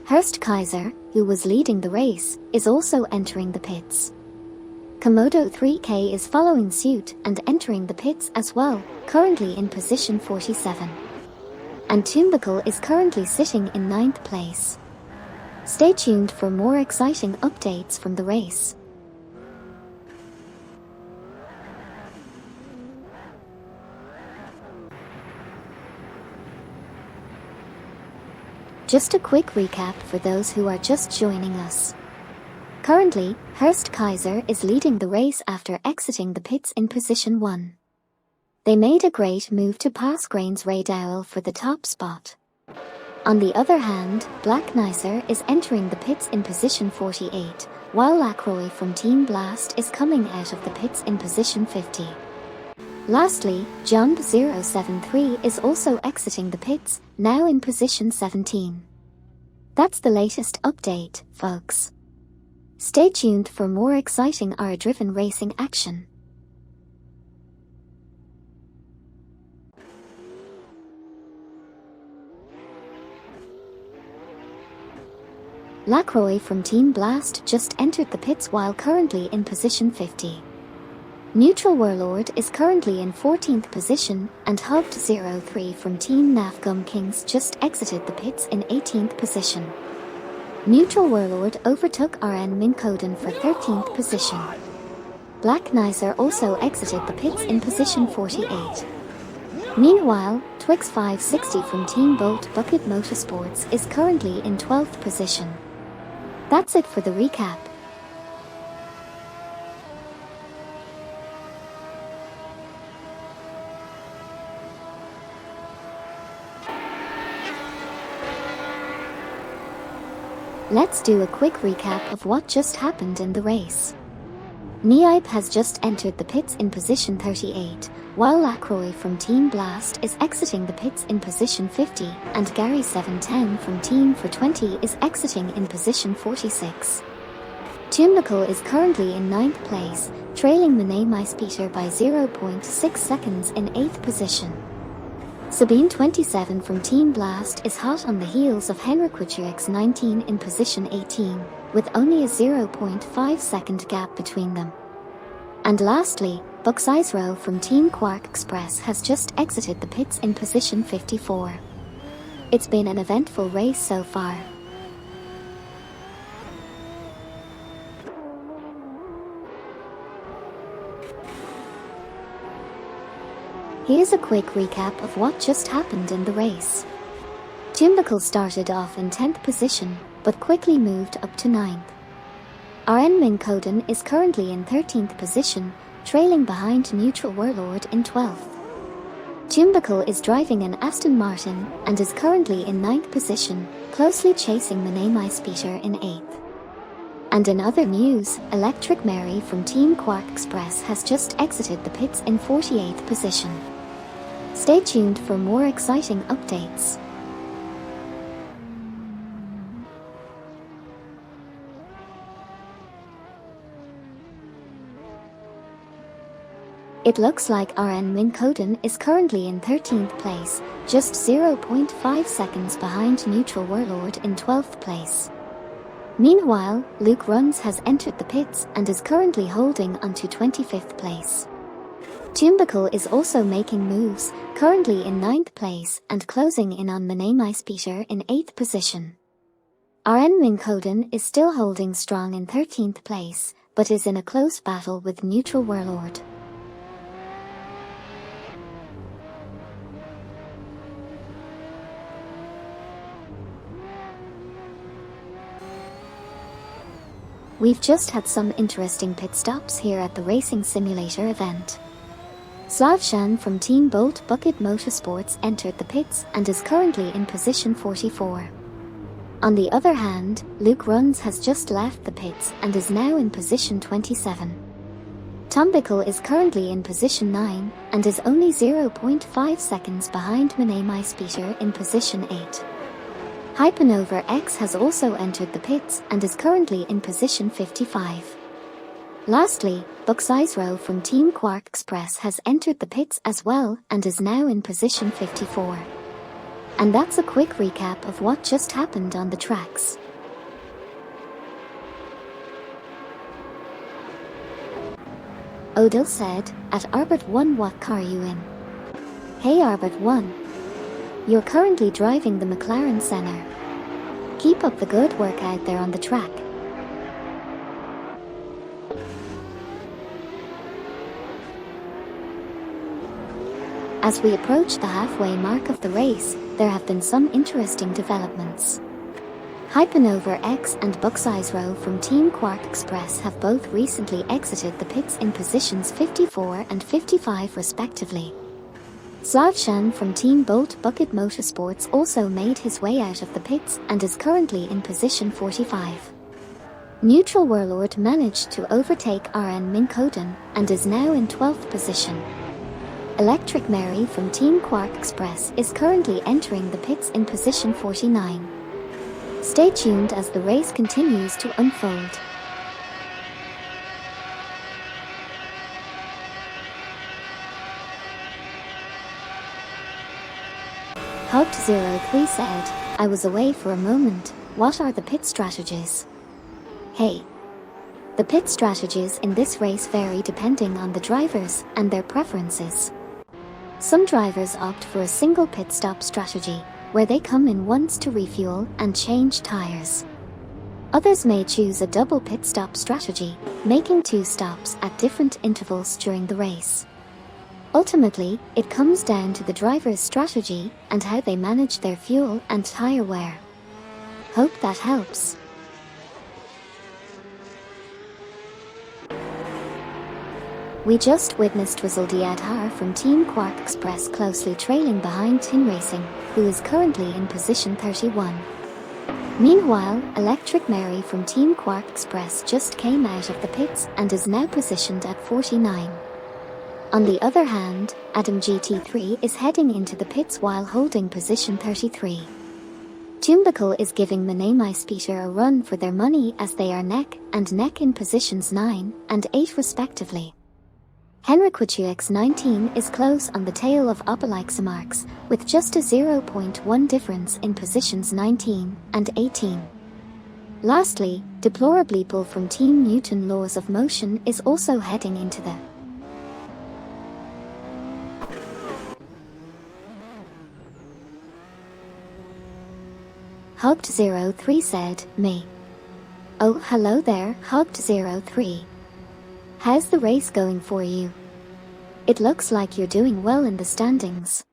Hurst Kaiser, who was leading the race, is also entering the pits. Komodo 3K is following suit and entering the pits as well, currently in position 47. And Tumbical is currently sitting in 9th place. Stay tuned for more exciting updates from the race. Just a quick recap for those who are just joining us. Currently, Horst Kaiser is leading the race after exiting the pits in position 1. They made a great move to pass Grains Radowel for the top spot. On the other hand, Black Nicer is entering the pits in position 48, while Lacroix from Team Blast is coming out of the pits in position 50. Lastly, Jump 073 is also exiting the pits, now in position 17. That's the latest update, folks. Stay tuned for more exciting R-driven racing action. Lacroix from Team Blast just entered the pits while currently in position 50. Neutral Warlord is currently in 14th position, and Hubbed 03 from Team Nafgum Kings just exited the pits in 18th position. Neutral Warlord overtook RN Minkoden for 13th position. Black Nicer also exited the pits in position 48. Meanwhile, Twix 560 from Team Bolt Bucket Motorsports is currently in 12th position. That's it for the recap. Let's do a quick recap of what just happened in the race. Niipe has just entered the pits in position 38, while Lacroix from Team Blast is exiting the pits in position 50, and Gary 710 from Team for 20 is exiting in position 46. Tumbical is currently in 9th place, trailing Mene Maispeter by 0.6 seconds in 8th position. Sabine 27 from Team Blast is hot on the heels of Henrik 19 in position 18, with only a 0.5 second gap between them. And lastly, Buxizro from Team Quark Express has just exited the pits in position 54. It's been an eventful race so far. Here's a quick recap of what just happened in the race. Tumbical started off in 10th position, but quickly moved up to 9th. RN Minkoden is currently in 13th position, trailing behind Neutral Warlord in 12th. Tumbical is driving an Aston Martin and is currently in 9th position, closely chasing Mene Maispeter in 8th. And in other news, Electric Mary from Team Quark Express has just exited the pits in 48th position. Stay tuned for more exciting updates. It looks like RN Minkoden is currently in 13th place, just 0.5 seconds behind Neutral Warlord in 12th place. Meanwhile, Luke Runs has entered the pits and is currently holding onto 25th place. Tumbical is also making moves, currently in 9th place and closing in on Mene Maispeter in 8th position. RN Minkoden is still holding strong in 13th place, but is in a close battle with Neutral Warlord. We've just had some interesting pit stops here at the Racing Simulator event. Slavshan from Team Bolt Bucket Motorsports entered the pits and is currently in position 44. On the other hand, Luke Runs has just left the pits and is now in position 27. Tumbical is currently in position 9 and is only 0.5 seconds behind Mene Maispeter in position 8. Hypernova X has also entered the pits and is currently in position 55. Lastly, Buxizro from Team Quark Express has entered the pits as well and is now in position 54. And that's a quick recap of what just happened on the tracks. Odell said, at Arbit 1, what car are you in? Hey Arbit 1. You're currently driving the McLaren Senna. Keep up the good work out there on the track. As we approach the halfway mark of the race, there have been some interesting developments. Hypernova X and Bucksize Row from Team Quark Express have both recently exited the pits in positions 54 and 55 respectively. Slavshan from Team Bolt Bucket Motorsports also made his way out of the pits and is currently in position 45. Neutral Warlord managed to overtake RN Minkoden and is now in 12th position. Electric Mary from Team Quark Express is currently entering the pits in position 49. Stay tuned as the race continues to unfold. Hugged03 said, I was away for a moment, what are the pit strategies? Hey. The pit strategies in this race vary depending on the drivers and their preferences. Some drivers opt for a single pit stop strategy, where they come in once to refuel and change tires. Others may choose a double pit stop strategy, making 2 stops at different intervals during the race. Ultimately, it comes down to the driver's strategy and how they manage their fuel and tire wear. Hope that helps. We just witnessed Rizaldi Adhar from Team Quark Express closely trailing behind Tin Racing, who is currently in position 31. Meanwhile, Electric Mary from Team Quark Express just came out of the pits and is now positioned at 49. On the other hand, Adam GT3 is heading into the pits while holding position 33. Tumbical is giving Manamai Peter a run for their money as they are neck and neck in positions 9 and 8 respectively. Henriquich X19 is close on the tail of Opelixamarx, with just a 0.1 difference in positions 19 and 18. Lastly, Deplorably Bull from Team Newton Laws of Motion is also heading into the Hugged03 said, me. Oh, hello there, Hugged03. How's the race going for you? It looks like you're doing well in the standings.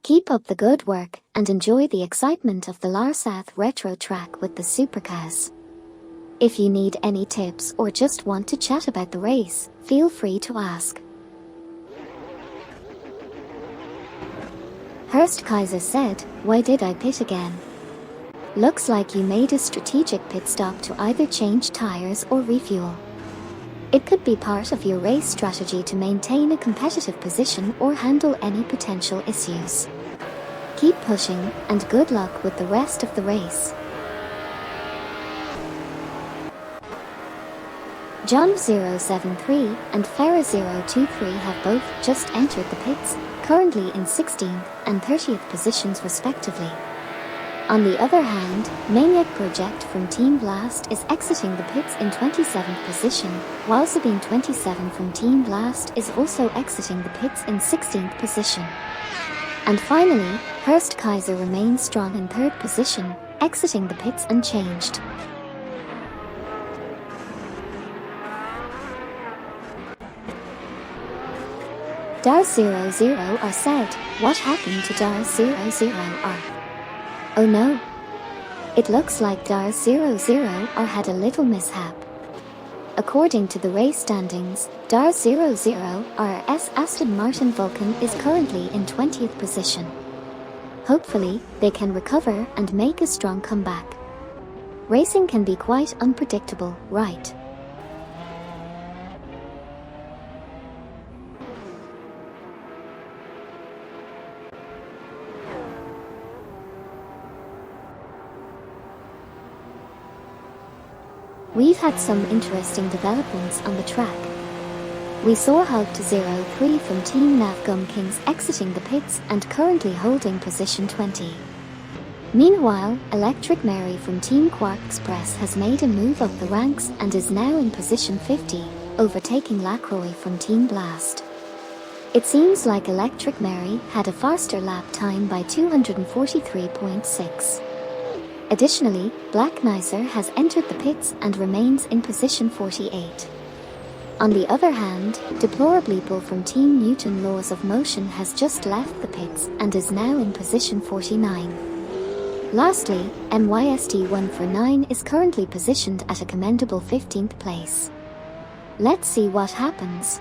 Keep up the good work and enjoy the excitement of the Sarthe retro track with the Supercars. If you need any tips or just want to chat about the race, feel free to ask. Hurst Kaiser said, why did I pit again? Looks like you made a strategic pit stop to either change tires or refuel. It could be part of your race strategy to maintain a competitive position or handle any potential issues. Keep pushing, and good luck with the rest of the race. John073 and Farah023 have both just entered the pits, currently in 16th and 30th positions respectively. On the other hand, Maniac Project from Team Blast is exiting the pits in 27th position, while Sabine 27 from Team Blast is also exiting the pits in 16th position. And finally, Hurst Kaiser remains strong in 3rd position, exiting the pits unchanged. Dar00R said, what happened to Dar00R? Oh no. It looks like Dar00R had a little mishap. According to the race standings, Dar00R's Aston Martin Vulcan is currently in 20th position. Hopefully, they can recover and make a strong comeback. Racing can be quite unpredictable, right? We've had some interesting developments on the track. We saw Hugged03 from Team Navgum Kings exiting the pits and currently holding position 20. Meanwhile, Electric Mary from Team Quark Express has made a move up the ranks and is now in position 50, overtaking Lacroix from Team Blast. It seems like Electric Mary had a faster lap time by 243.6. Additionally, Black Nicer has entered the pits and remains in position 48. On the other hand, Deplorably from Team Newton Laws of Motion has just left the pits and is now in position 49. Lastly, MYST149 is currently positioned at a commendable 15th place. Let's see what happens.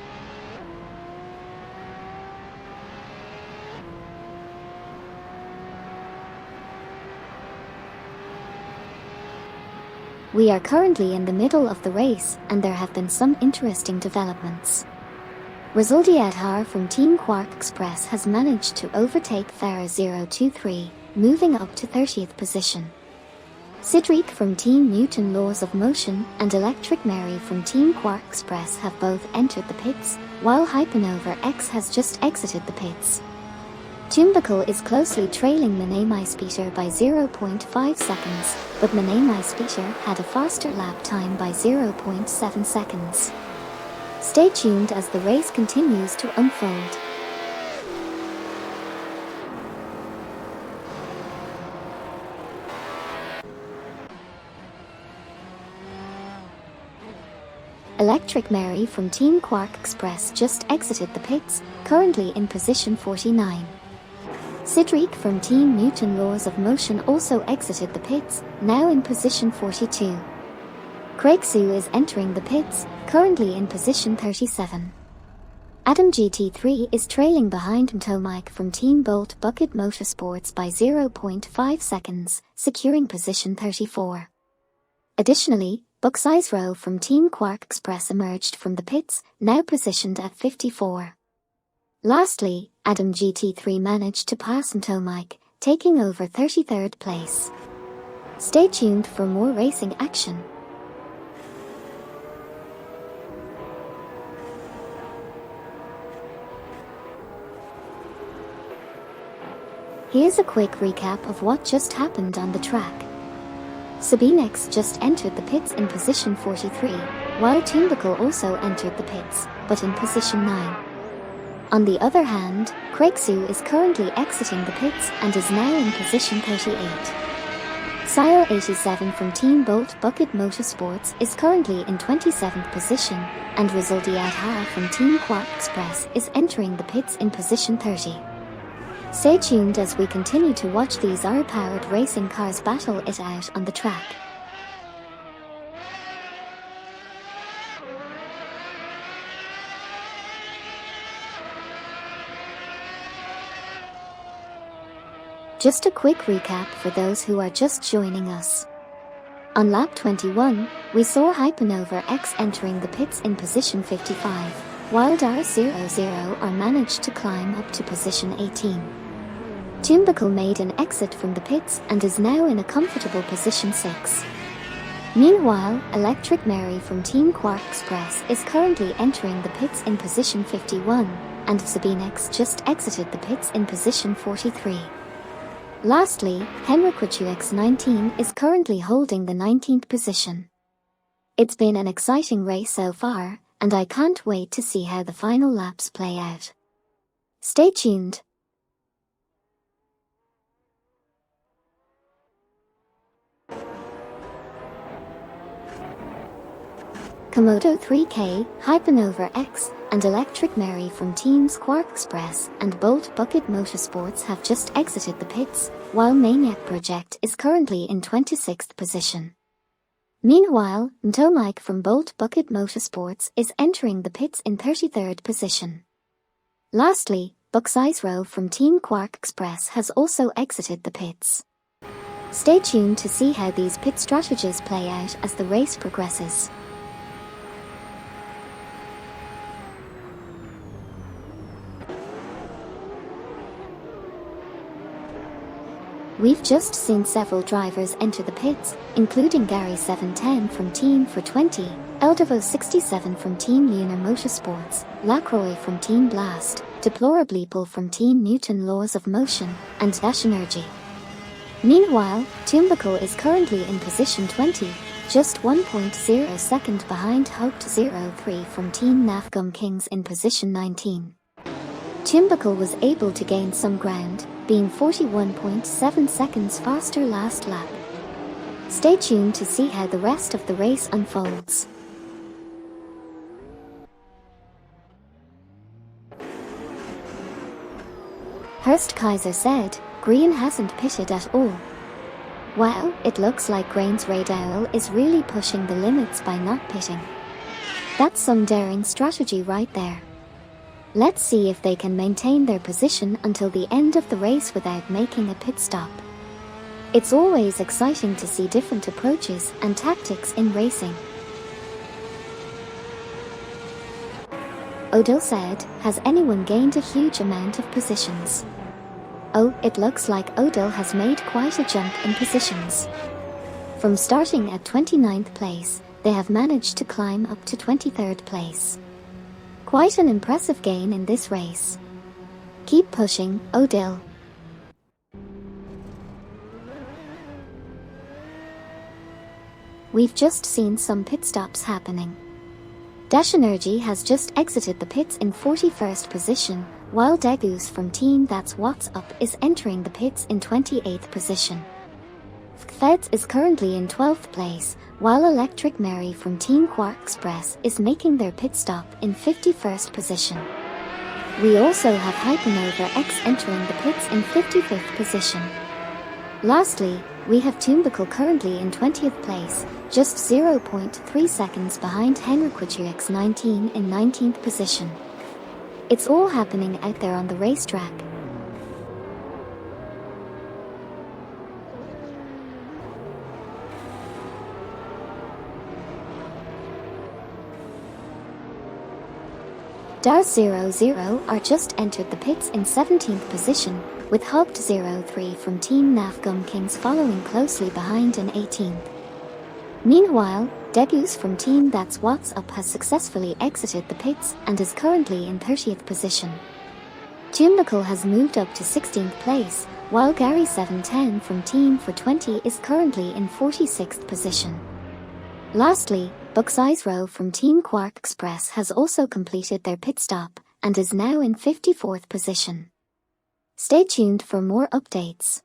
We are currently in the middle of the race, and there have been some interesting developments. Resultiad Har from Team Quark Express has managed to overtake Farah 023, moving up to 30th position. Cedric from Team Newton Laws of Motion and Electric Mary from Team Quark Express have both entered the pits, while Hypernova X has just exited the pits. Tumbical is closely trailing Manamai Speeder by 0.5 seconds, but Manamai Speeder had a faster lap time by 0.7 seconds. Stay tuned as the race continues to unfold. Electric Mary from Team Quark Express just exited the pits, currently in position 49. Cedric from Team Newton Laws of Motion also exited the pits, now in position 42. Craig Sue is entering the pits, currently in position 37. Adam GT3 is trailing behind Tomike from Team Bolt Bucket Motorsports by 0.5 seconds, securing position 34. Additionally, Buck Rowe from Team Quark Express emerged from the pits, now positioned at 54. Lastly, Adam GT3 managed to pass Tomike, taking over 33rd place. Stay tuned for more racing action. Here's a quick recap of what just happened on the track. Sabinex just entered the pits in position 43, while Tumbical also entered the pits, but in position 9. On the other hand, Craig Sue is currently exiting the pits and is now in position 38. Sile 87 from Team Bolt Bucket Motorsports is currently in 27th position, and Resultiad Har from Team Quark Express is entering the pits in position 30. Stay tuned as we continue to watch these R-powered racing cars battle it out on the track. Just a quick recap for those who are just joining us. On lap 21, we saw Hypernova X entering the pits in position 55, while Dar00 managed to climb up to position 18. Tumbical made an exit from the pits and is now in a comfortable position 6. Meanwhile, Electric Mary from Team Quark Express is currently entering the pits in position 51, and Sabinex just exited the pits in position 43. Lastly, HenryQX19 is currently holding the 19th position. It's been an exciting race so far, and I can't wait to see how the final laps play out. Stay tuned. Komodo 3K, Hypernova X, and Electric Mary from Teams Quark Express and Bolt Bucket Motorsports have just exited the pits, while Maniac Project is currently in 26th position. Meanwhile, Tomike from Bolt Bucket Motorsports is entering the pits in 33rd position. Lastly, Buck Rowe from Team Quark Express has also exited the pits. Stay tuned to see how these pit strategies play out as the race progresses. We've just seen several drivers enter the pits, including Gary 710 from Team for 20, Eldevo 67 from Team Lunar Motorsports, Lacroix from Team Blast, Deplorably from Team Newton Laws of Motion, and Dash Energy. Meanwhile, Tumbical is currently in position 20, just 1.0 second behind Hypercars from Team Nafgum Kings in position 19. Tumbuckle was able to gain some ground, being 41.7 seconds faster last lap. Stay tuned to see how the rest of the race unfolds. Horst Kaiser said, "Green hasn't pitted at all. Wow, it looks like Grain's Radowel is really pushing the limits by not pitting. That's some daring strategy right there. Let's see if they can maintain their position until the end of the race without making a pit stop." It's always exciting to see different approaches and tactics in racing. Odell said, "Has anyone gained a huge amount of positions?" Oh, it looks like Odell has made quite a jump in positions. From starting at 29th place, they have managed to climb up to 23rd place. Quite an impressive gain in this race. Keep pushing, Odell. We've just seen some pit stops happening. Dash Energy has just exited the pits in 41st position, while Degus from Team That's What's Up is entering the pits in 28th position. Feds is currently in 12th place, while Electric Mary from Team Quark Express is making their pit stop in 51st position. We also have Hypernova X entering the pits in 55th position. Lastly, we have Tumbuckle currently in 20th place, just 0.3 seconds behind Henriquich X19 in 19th position. It's all happening out there on the racetrack. Dar 00 are just entered the pits in 17th position, with Hugged 03 from Team Nafgum Kings following closely behind in 18th. Meanwhile, Degus from Team That's What's Up has successfully exited the pits and is currently in 30th position. Tumbuckle has moved up to 16th place, while Gary 710 from Team for 20 is currently in 46th position. Lastly, Bucks Row from Team Quark Express has also completed their pit stop and is now in 54th position. Stay tuned for more updates.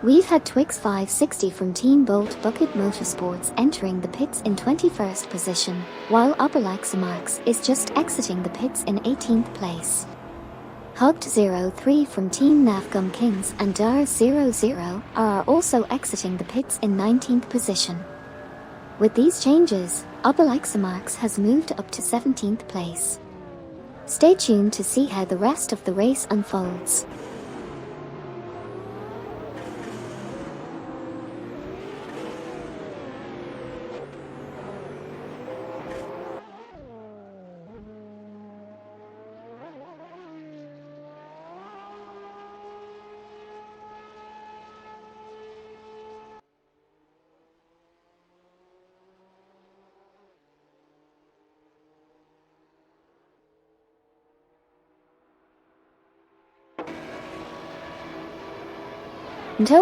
We've had Twix 560 from Team Bolt Bucket Motorsports entering the pits in 21st position, while Oberlaxamarx is just exiting the pits in 18th place. Hugged 03 from Team Nafgum Kings and Dar 00 are also exiting the pits in 19th position. With these changes, Oberlaxamarx has moved up to 17th place. Stay tuned to see how the rest of the race unfolds.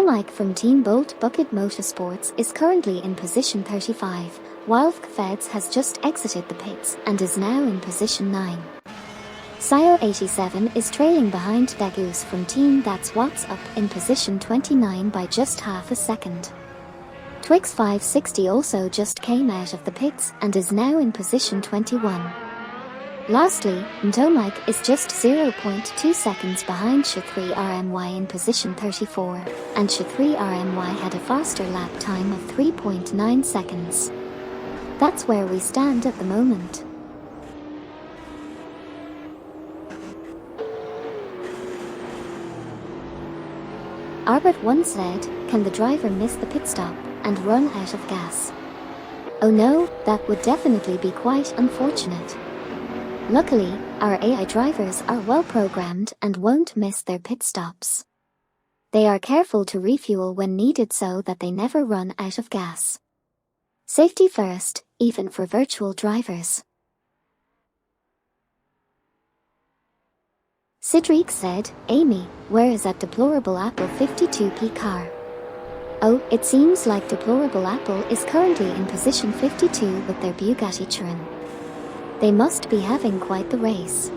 Mike from Team Bolt Bucket Motorsports is currently in position 35, while Feds has just exited the pits and is now in position 9. Sio 87 is trailing behind Degus from Team That's What's Up in position 29 by just half a second. Twix 560 also just came out of the pits and is now in position 21. Lastly, Mike is just 0.2 seconds behind Sh3RMY in position 34, and Sh3RMY had a faster lap time of 3.9 seconds. That's where we stand at the moment. Arbit 1 said, "Can the driver miss the pit stop and run out of gas?" Oh no, that would definitely be quite unfortunate. Luckily, our AI drivers are well programmed and won't miss their pit stops. They are careful to refuel when needed so that they never run out of gas. Safety first, even for virtual drivers. Cedric said, Amy, where is that deplorable Apple 52p car? Oh, it seems like deplorable Apple is currently in position 52 with their Bugatti Chiron. They must be having quite the race.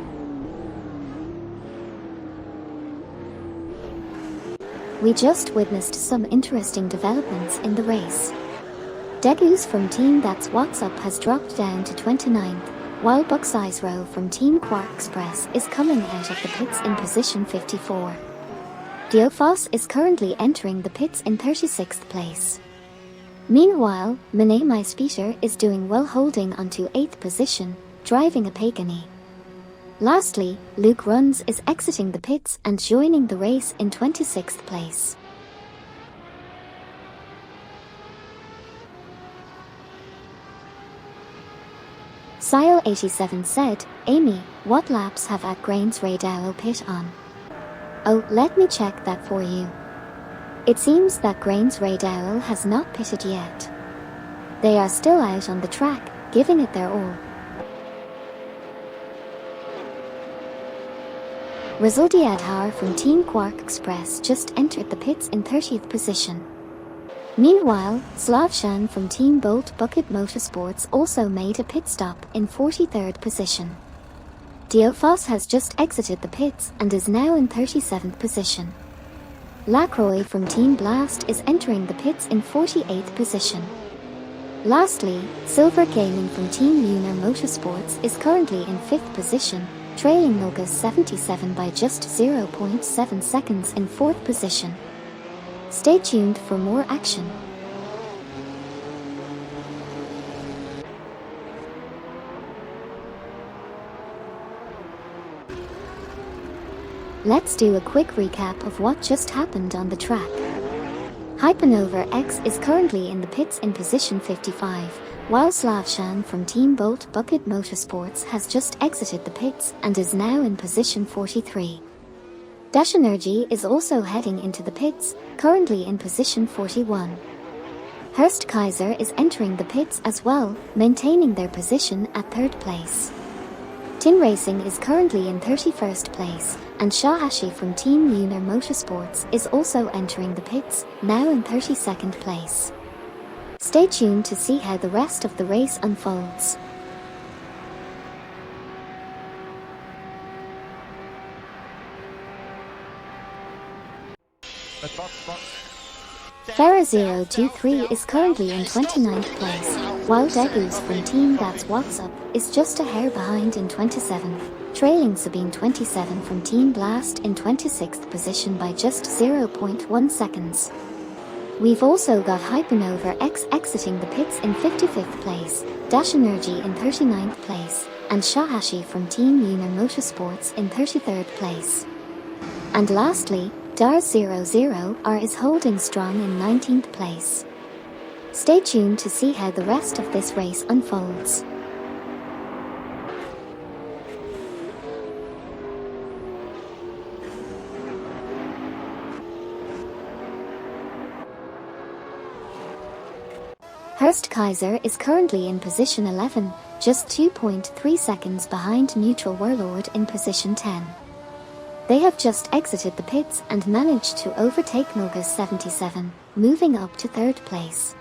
We just witnessed some interesting developments in the race. Degus from Team That's What's Up has dropped down to 29th, while Bucksizero from Team Quark Express is coming out of the pits in position 54. Diofos is currently entering the pits in 36th place. Meanwhile, Mine My Speeder is doing well, holding onto 8th position, driving a Pagani. Lastly, Luke Runs is exiting the pits and joining the race in 26th place. Sile87 said, Amy, what laps have at Grains Radao pit on? Oh, let me check that for you. It seems that Grains Radao has not pitted yet. They are still out on the track, giving it their all. Resuldiadhar from Team Quark Express just entered the pits in 30th position. Meanwhile, Slavshan from Team Bolt Bucket Motorsports also made a pit stop in 43rd position. Diofos has just exited the pits and is now in 37th position. Lacroix from Team Blast is entering the pits in 48th position. Lastly, Silver Gaming from Team Lunar Motorsports is currently in 5th position, trailing Nogas 77 by just 0.7 seconds in 4th position. Stay tuned for more action. Let's do a quick recap of what just happened on the track. Hypernova X is currently in the pits in position 55, while Slavshan from Team Bolt Bucket Motorsports has just exited the pits and is now in position 43. Dash Energy is also heading into the pits, currently in position 41. Hurst Kaiser is entering the pits as well, maintaining their position at 3rd place. Tin Racing is currently in 31st place, and Shahashi from Team Lunar Motorsports is also entering the pits, now in 32nd place. Stay tuned to see how the rest of the race unfolds. Ferra023 is currently in 29th place, while Degus from Team That's What's Up is just a hair behind in 27th, trailing Sabine 27 from Team Blast in 26th position by just 0.1 seconds. We've also got Hypernova X exiting the pits in 55th place, Dash Energy in 39th place, and Shahashi from Team Lunar Motorsports in 33rd place. And lastly, Dar00R is holding strong in 19th place. Stay tuned to see how the rest of this race unfolds. Hurst Kaiser is currently in position 11, just 2.3 seconds behind Neutral Warlord in position 10. They have just exited the pits and managed to overtake Nogas 77, moving up to 3rd place.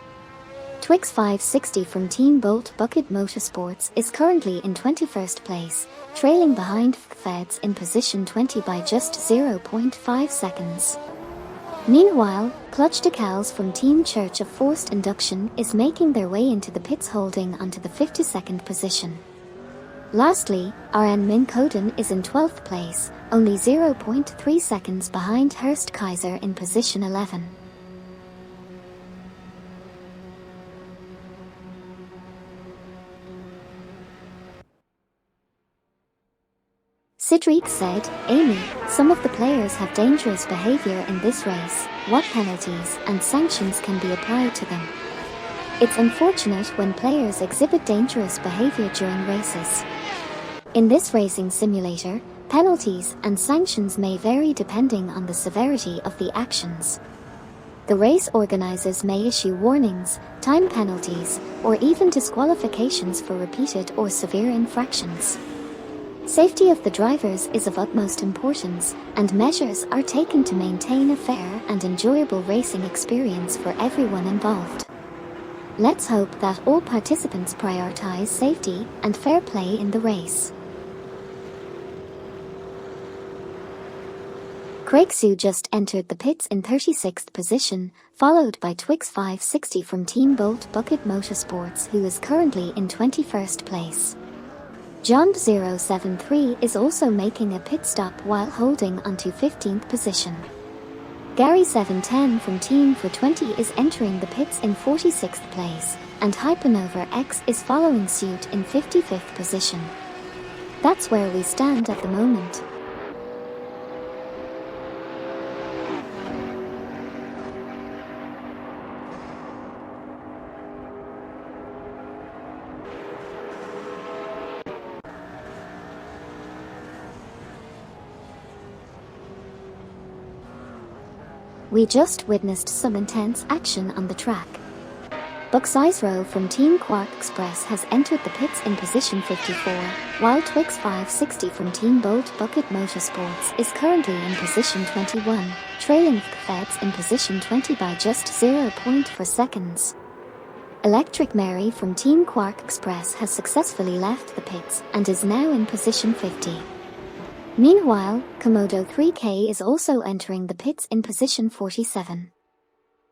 Twix 560 from Team Bolt Bucket Motorsports is currently in 21st place, trailing behind Feds in position 20 by just 0.5 seconds. Meanwhile, Clutch Decals from Team Church of Forced Induction is making their way into the pits, holding onto the 52nd position. Lastly, RN Min Koden is in 12th place, only 0.3 seconds behind Hurst Kaiser in position 11. Cedric said, Amy, some of the players have dangerous behavior in this race. What penalties and sanctions can be applied to them? It's unfortunate when players exhibit dangerous behavior during races. In this racing simulator, penalties and sanctions may vary depending on the severity of the actions. The race organizers may issue warnings, time penalties, or even disqualifications for repeated or severe infractions. Safety of the drivers is of utmost importance, and measures are taken to maintain a fair and enjoyable racing experience for everyone involved. Let's hope that all participants prioritize safety and fair play in the race. Craig Sue just entered the pits in 36th position, followed by Twix 560 from Team Bolt Bucket Motorsports, who is currently in 21st place. John 073 is also making a pit stop while holding onto 15th position. Gary 710 from Team for 20 is entering the pits in 46th place, and Hypernova X is following suit in 55th position. That's where we stand at the moment. We just witnessed some intense action on the track. Bucksizero from Team Quark Express has entered the pits in position 54, while Twix 560 from Team Bolt Bucket Motorsports is currently in position 21, trailing Feds in position 20 by just 0.4 seconds. Electric Mary from Team Quark Express has successfully left the pits and is now in position 50. Meanwhile, Komodo 3K is also entering the pits in position 47.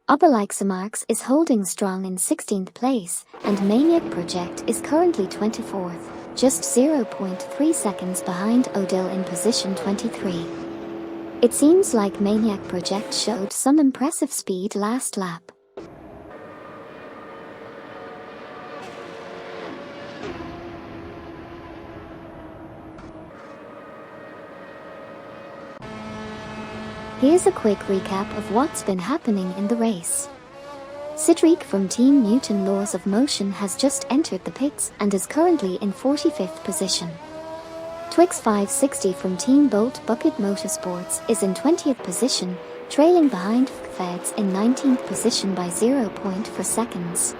Oberleixemarks is holding strong in 16th place, and Maniac Project is currently 24th, just 0.3 seconds behind Odile in position 23. It seems like Maniac Project showed some impressive speed last lap. Here's a quick recap of what's been happening in the race. Cedric from Team Newton Laws of Motion has just entered the pits and is currently in 45th position. Twix 560 from Team Bolt Bucket Motorsports is in 20th position, trailing behind Feds in 19th position by 0.4 seconds.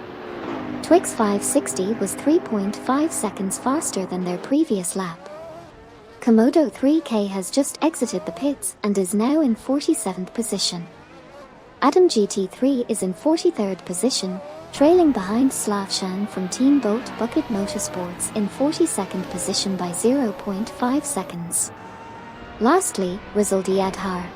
Twix 560 was 3.5 seconds faster than their previous lap. Komodo 3K has just exited the pits and is now in 47th position. Adam GT3 is in 43rd position, trailing behind Slavshan from Team Bolt Bucket Motorsports in 42nd position by 0.5 seconds. Lastly, Rizal Diadhar.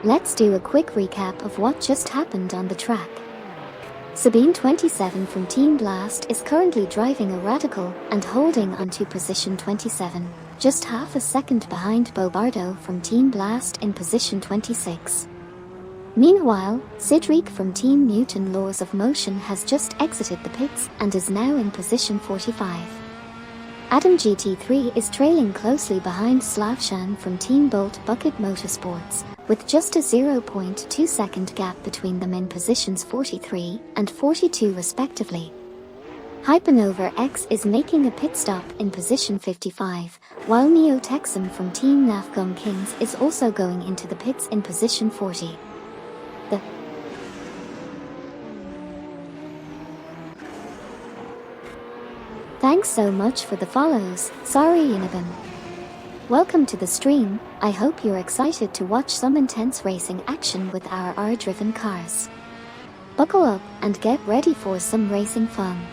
Let's do a quick recap of what just happened on the track. Sabine 27 from Team Blast is currently driving a Radical and holding onto position 27, just half a second behind Bobardo from Team Blast in position 26. Meanwhile, Cedric from Team Newton Laws of Motion has just exited the pits and is now in position 45. Adam GT3 is trailing closely behind Slavshan from Team Bolt Bucket Motorsports, with just a 0.2 second gap between them in positions 43 and 42 respectively. Hypernova X is making a pit stop in position 55, while Neo Texum from Team Nafgong Kings is also going into the pits in position 40. Thanks so much for the follows, sorry Yinabin. Welcome to the stream. I hope you're excited to watch some intense racing action with our R-driven cars. Buckle up and get ready for some racing fun.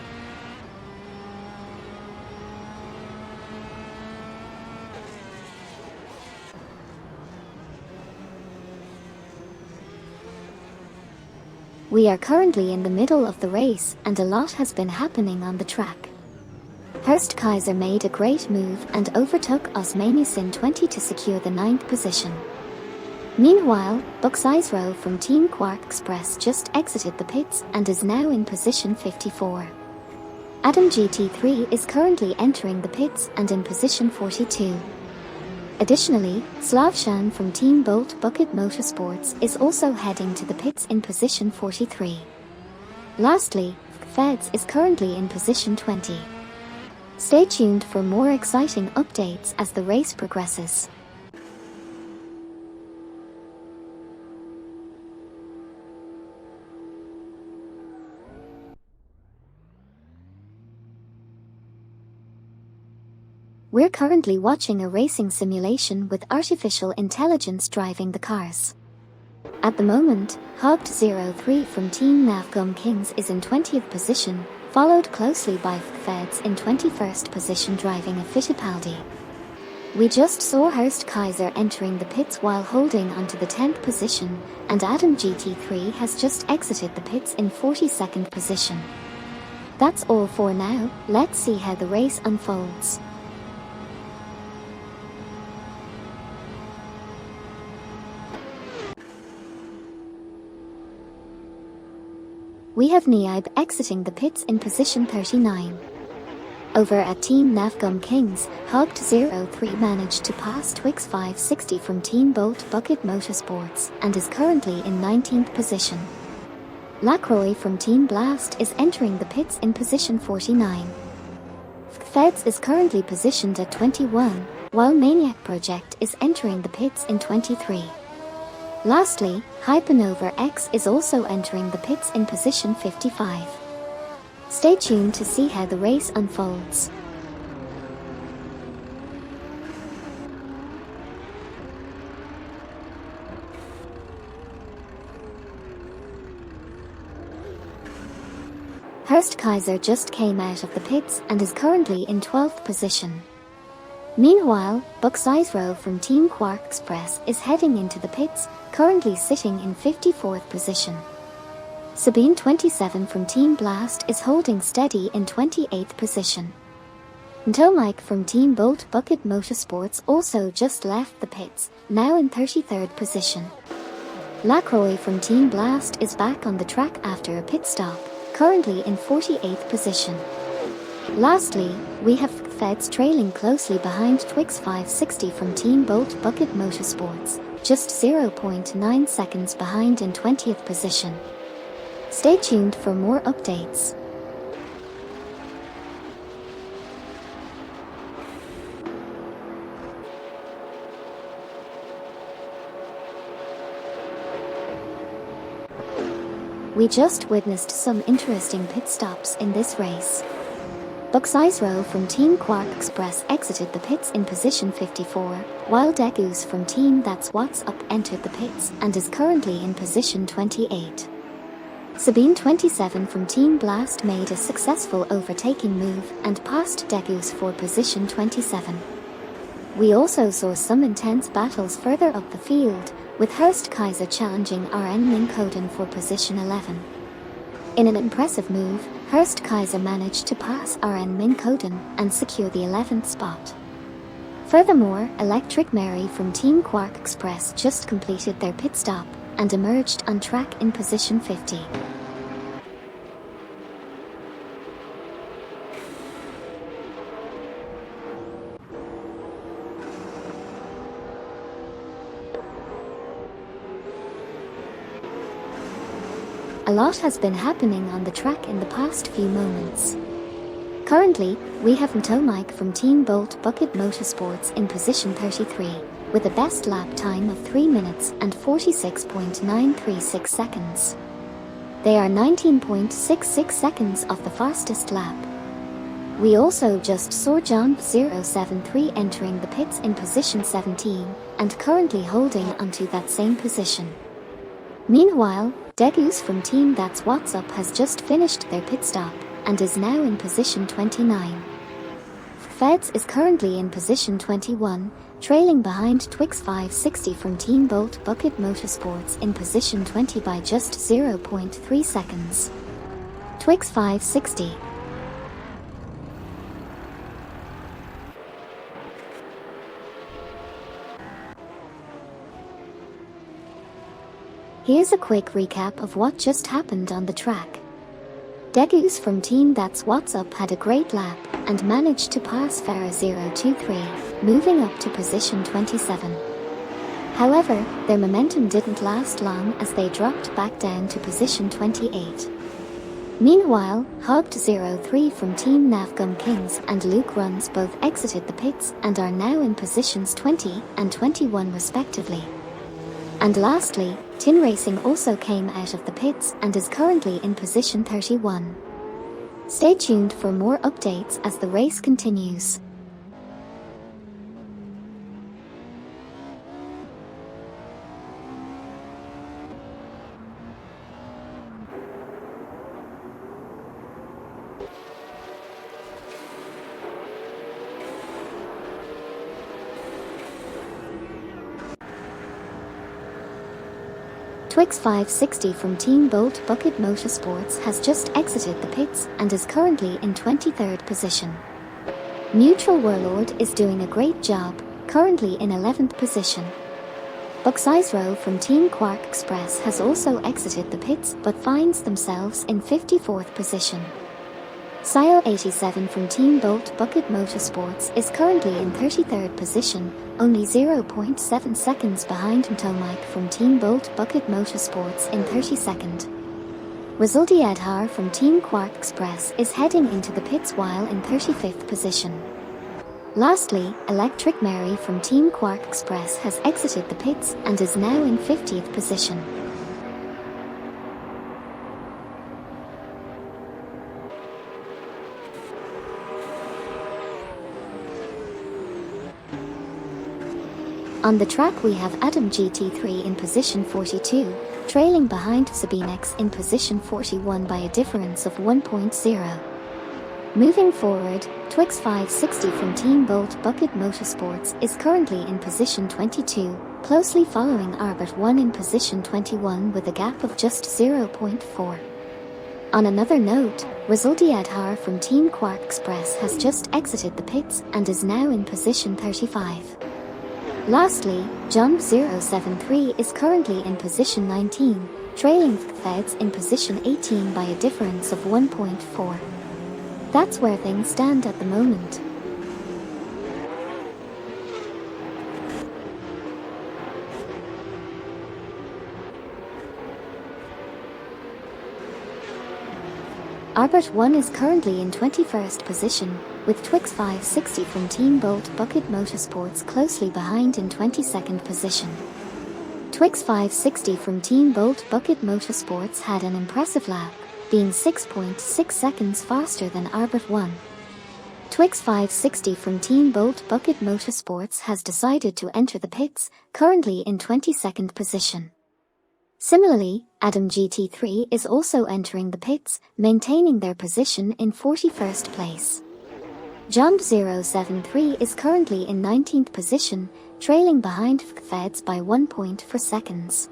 We are currently in the middle of the race and a lot has been happening on the track. Hurst Kaiser made a great move and overtook Osmaniusin 20 to secure the 9th position. Meanwhile, Bucksizero from Team Quark Express just exited the pits and is now in position 54. Adam GT3 is currently entering the pits and in position 42. Additionally, Slavshan from Team Bolt Bucket Motorsports is also heading to the pits in position 43. Lastly, Feds is currently in position 20. Stay tuned for more exciting updates as the race progresses. We're currently watching a racing simulation with artificial intelligence driving the cars. At the moment, Hogged03 from Team Navgum Kings is in 20th position, followed closely by Feds in 21st position driving a Fittipaldi. We just saw Hurst Kaiser entering the pits while holding onto the 10th position, and Adam GT3 has just exited the pits in 42nd position. That's all for now, let's see how the race unfolds. We have Niaib exiting the pits in position 39. Over at Team Navgum Kings, Hogged03 managed to pass Twix 560 from Team Bolt Bucket Motorsports and is currently in 19th position. Lacroix from Team Blast is entering the pits in position 49. Feds is currently positioned at 21, while Maniac Project is entering the pits in 23. Lastly, Hypernova X is also entering the pits in position 55. Stay tuned to see how the race unfolds. Hurst Kaiser just came out of the pits and is currently in 12th position. Meanwhile, Buck Sizero from Team Quark Express is heading into the pits, currently sitting in 54th position. Sabine 27 from Team Blast is holding steady in 28th position. Tomike from Team Bolt Bucket Motorsports also just left the pits, now in 33rd position. Lacroix from Team Blast is back on the track after a pit stop, currently in 48th position. Lastly, we have Feds trailing closely behind Twix 560 from Team Bolt Bucket Motorsports, just 0.9 seconds behind in 20th position. Stay tuned for more updates. We just witnessed some interesting pit stops in this race. Buck Sizero from Team Quark Express exited the pits in position 54, while Degus from Team That's What's Up entered the pits and is currently in position 28. Sabine 27 from Team Blast made a successful overtaking move and passed Degus for position 27. We also saw some intense battles further up the field, with Hurst Kaiser challenging RN Minkoden for position 11. In an impressive move, Hurst Kaiser managed to pass RN Minkoden and secure the 11th spot. Furthermore, Electric Mary from Team Quark Express just completed their pit stop and emerged on track in position 50. A lot has been happening on the track in the past few moments. Currently, we have Tomike from Team Bolt Bucket Motorsports in position 33, with a best lap time of 3 minutes and 46.936 seconds. They are 19.66 seconds off the fastest lap. We also just saw John 073 entering the pits in position 17, and currently holding onto that same position. Meanwhile, Degus from Team That's What's Up has just finished their pit stop, and is now in position 29. Feds is currently in position 21, trailing behind Twix 560 from Team Bolt Bucket Motorsports in position 20 by just 0.3 seconds. Twix 560. Here's a quick recap of what just happened on the track. Degus from Team That's What's Up had a great lap and managed to pass Farah 023, moving up to position 27. However, their momentum didn't last long as they dropped back down to position 28. Meanwhile, Hogged03 from Team Navgum Kings and Luke Runs both exited the pits and are now in positions 20 and 21 respectively. And lastly, Tin Racing also came out of the pits and is currently in position 31. Stay tuned for more updates as the race continues. Twix 560 from Team Bolt Bucket Motorsports has just exited the pits and is currently in 23rd position. Neutral Warlord is doing a great job, currently in 11th position. Buxizro from Team Quark Express has also exited the pits but finds themselves in 54th position. Sio 87 from Team Bolt Bucket Motorsports is currently in 33rd position, only 0.7 seconds behind Mtomike from Team Bolt Bucket Motorsports in 32nd. Resulti Adhar from Team Quark Express is heading into the pits while in 35th position. Lastly, Electric Mary from Team Quark Express has exited the pits and is now in 50th position. On the track we have Adam GT3 in position 42, trailing behind Sabinex in position 41 by a difference of 1.0. Moving forward, Twix 560 from Team Bolt Bucket Motorsports is currently in position 22, closely following Arbit 1 in position 21 with a gap of just 0.4. On another note, Resulti Adhar from Team Quark Express has just exited the pits and is now in position 35. Lastly, Jump 073 is currently in position 19, trailing Feds in position 18 by a difference of 1.4. That's where things stand at the moment. Arbit 1 is currently in 21st position, with Twix 560 from Team Bolt Bucket Motorsports closely behind in 22nd position. Twix 560 from Team Bolt Bucket Motorsports had an impressive lap, being 6.6 seconds faster than Arbit 1. Twix 560 from Team Bolt Bucket Motorsports has decided to enter the pits, currently in 22nd position. Similarly, Adam GT3 is also entering the pits, maintaining their position in 41st place. Jump 073 is currently in 19th position, trailing behind Feds by 1.4 seconds.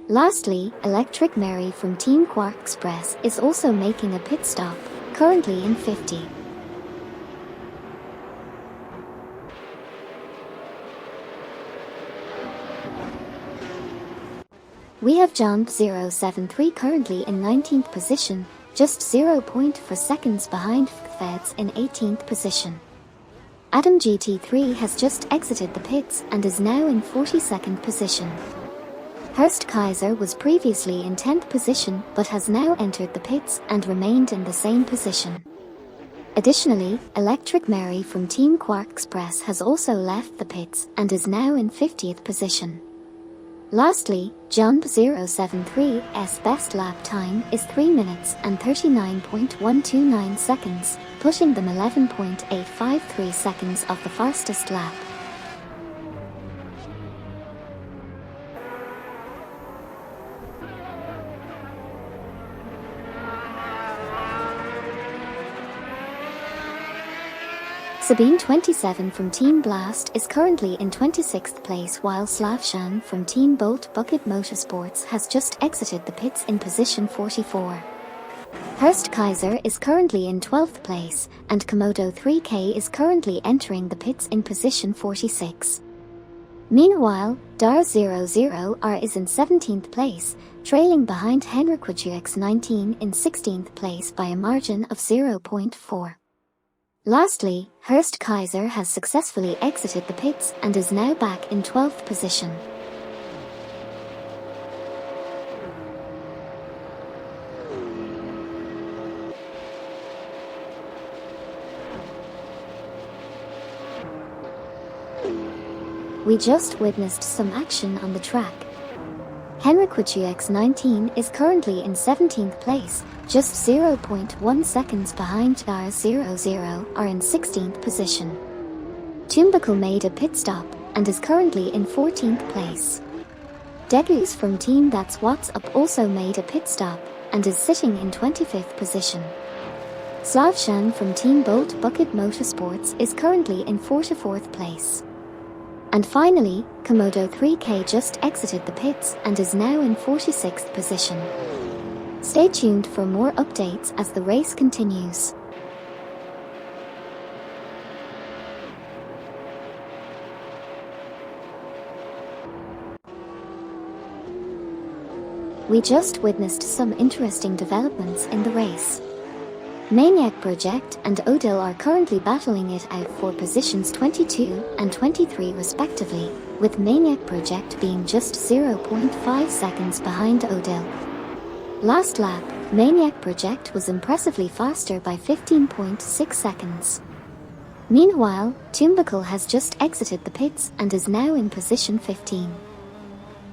Lastly, Electric Mary from Team Quark Express is also making a pit stop, currently in 50. We have Jump 073 currently in 19th position, just 0.4 seconds behind Feds in 18th position. Adam GT3 has just exited the pits and is now in 42nd position. Hurst Kaiser was previously in 10th position but has now entered the pits and remained in the same position. Additionally, Electric Mary from Team Quark Express has also left the pits and is now in 50th position. Lastly, Jump 073's best lap time is 3 minutes and 39.129 seconds, pushing them 11.853 seconds off the fastest lap. Sabine 27 from Team Blast is currently in 26th place while Slavshan from Team Bolt Bucket Motorsports has just exited the pits in position 44. Hurst Kaiser is currently in 12th place and Komodo 3K is currently entering the pits in position 46. Meanwhile, Dar00R is in 17th place, trailing behind Henrik 19 in 16th place by a margin of 0.4. Lastly, Hurst Kaiser has successfully exited the pits and is now back in 12th position. We just witnessed some action on the track. Henrik 19 is currently in 17th place, just 0.1 seconds behind Dar00R in 16th position. Tumbuckle made a pit stop and is currently in 14th place. Degus from Team That's What's Up also made a pit stop and is sitting in 25th position. Slavshan from Team Bolt Bucket Motorsports is currently in 44th place. And finally, Komodo 3K just exited the pits and is now in 46th position. Stay tuned for more updates as the race continues. We just witnessed some interesting developments in the race. Maniac Project and Odil are currently battling it out for positions 22 and 23 respectively, with Maniac Project being just 0.5 seconds behind Odil. Last lap, Maniac Project was impressively faster by 15.6 seconds. Meanwhile, Tumbical has just exited the pits and is now in position 15.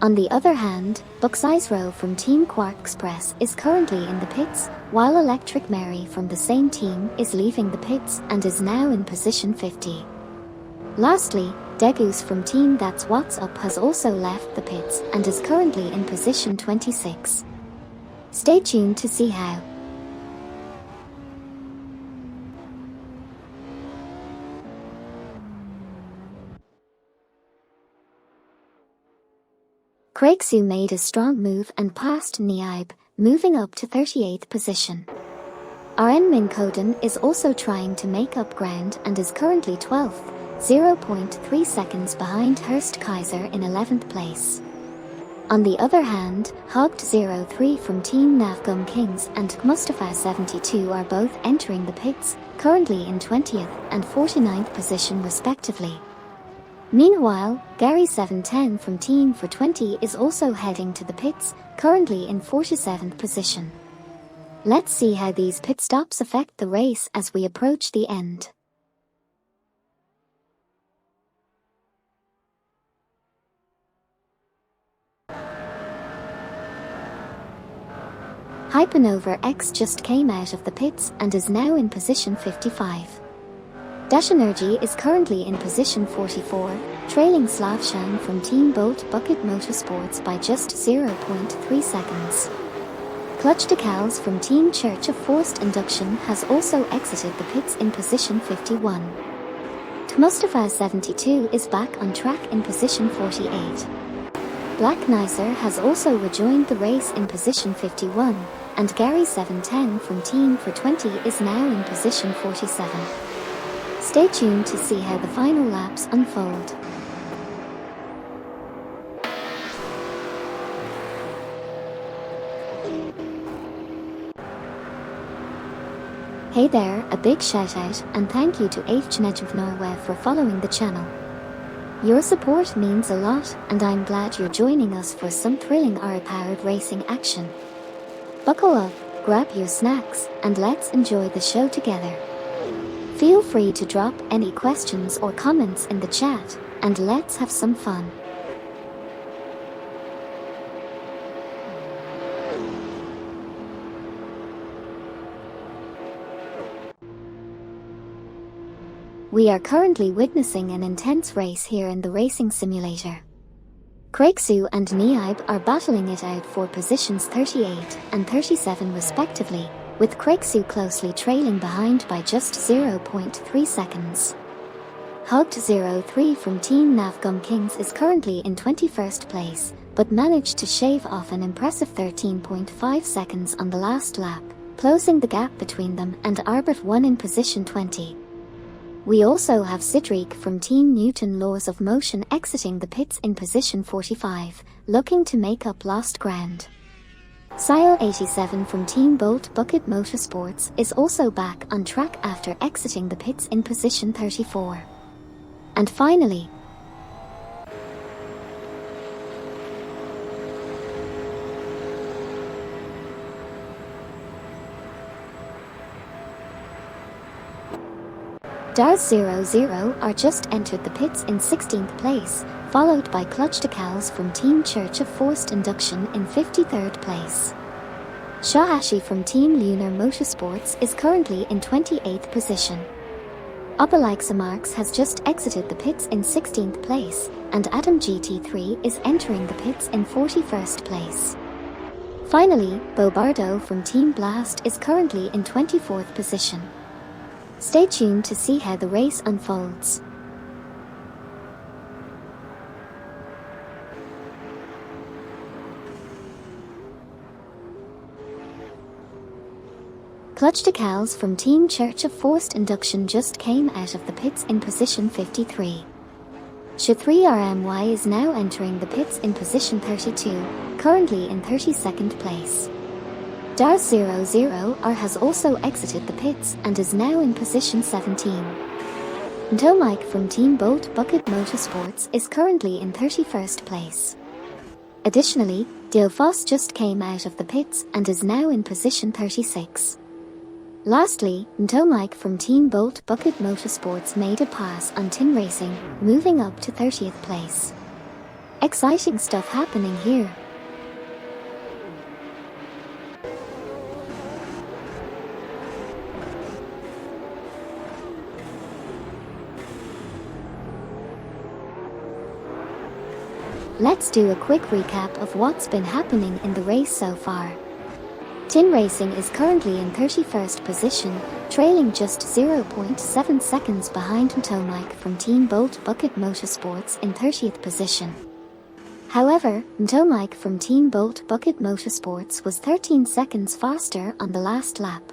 On the other hand, Buxizro from Team Quark Express is currently in the pits, while Electric Mary from the same team is leaving the pits and is now in position 50. Lastly, Degus from Team That's What's Up has also left the pits and is currently in position 26. Stay tuned to see how. Craigsu made a strong move and passed Niaib, moving up to 38th position. RN Minkoden is also trying to make up ground and is currently 12th, 0.3 seconds behind Hurst Kaiser in 11th place. On the other hand, Hogged03 from Team Navgum Kings and Mustafa72 are both entering the pits, currently in 20th and 49th position respectively. Meanwhile, Gary710 from Team for 20 is also heading to the pits, currently in 47th position. Let's see how these pit stops affect the race as we approach the end. Hypernova X just came out of the pits and is now in position 55. Dash Energy is currently in position 44, trailing Slavshan from Team Bolt Bucket Motorsports by just 0.3 seconds. Clutch Decals from Team Church of Forced Induction has also exited the pits in position 51. Mustafa72 is back on track in position 48. Black Nicer has also rejoined the race in position 51, and Gary710 from Team for 20 is now in position 47. Stay tuned to see how the final laps unfold. Hey there, a big shout out and thank you to Aifjnej of Norway for following the channel. Your support means a lot and I'm glad you're joining us for some thrilling R-powered racing action. Buckle up, grab your snacks, and let's enjoy the show together. Feel free to drop any questions or comments in the chat, and let's have some fun. We are currently witnessing an intense race here in the racing simulator. Craigsu and Niaib are battling it out for positions 38 and 37 respectively, with Craigsu closely trailing behind by just 0.3 seconds. Hogged03 from Team Navgum Kings is currently in 21st place, but managed to shave off an impressive 13.5 seconds on the last lap, closing the gap between them and Arbit1 in position 20. We also have Sidriq from Team Newton Laws of Motion exiting the pits in position 45, looking to make up lost ground. Sile87 from Team Bolt Bucket Motorsports is also back on track after exiting the pits in position 34. And finally, Dars00 are just entered the pits in 16th place, followed by Clutch Decals from Team Church of Forced Induction in 53rd place. Shahashi from Team Lunar Motorsports is currently in 28th position. Obeliksamarks has just exited the pits in 16th place, and Adam GT3 is entering the pits in 41st place. Finally, Bobardo from Team Blast is currently in 24th position. Stay tuned to see how the race unfolds. Clutch decals from Team Church of Forced Induction just came out of the pits in position 53. Sarthe RMY is now entering the pits in position 32, currently in 32nd place. Dar00R has also exited the pits and is now in position 17. Ntomike from Team Bolt Bucket Motorsports is currently in 31st place. Additionally, Diofos just came out of the pits and is now in position 36. Lastly, Ntomike from Team Bolt Bucket Motorsports made a pass on Tin Racing, moving up to 30th place. Exciting stuff happening here. Let's do a quick recap of what's been happening in the race so far. Tin Racing is currently in 31st position, trailing just 0.7 seconds behind Ntomike from Team Bolt Bucket Motorsports in 30th position. However, Ntomike from Team Bolt Bucket Motorsports was 13 seconds faster on the last lap.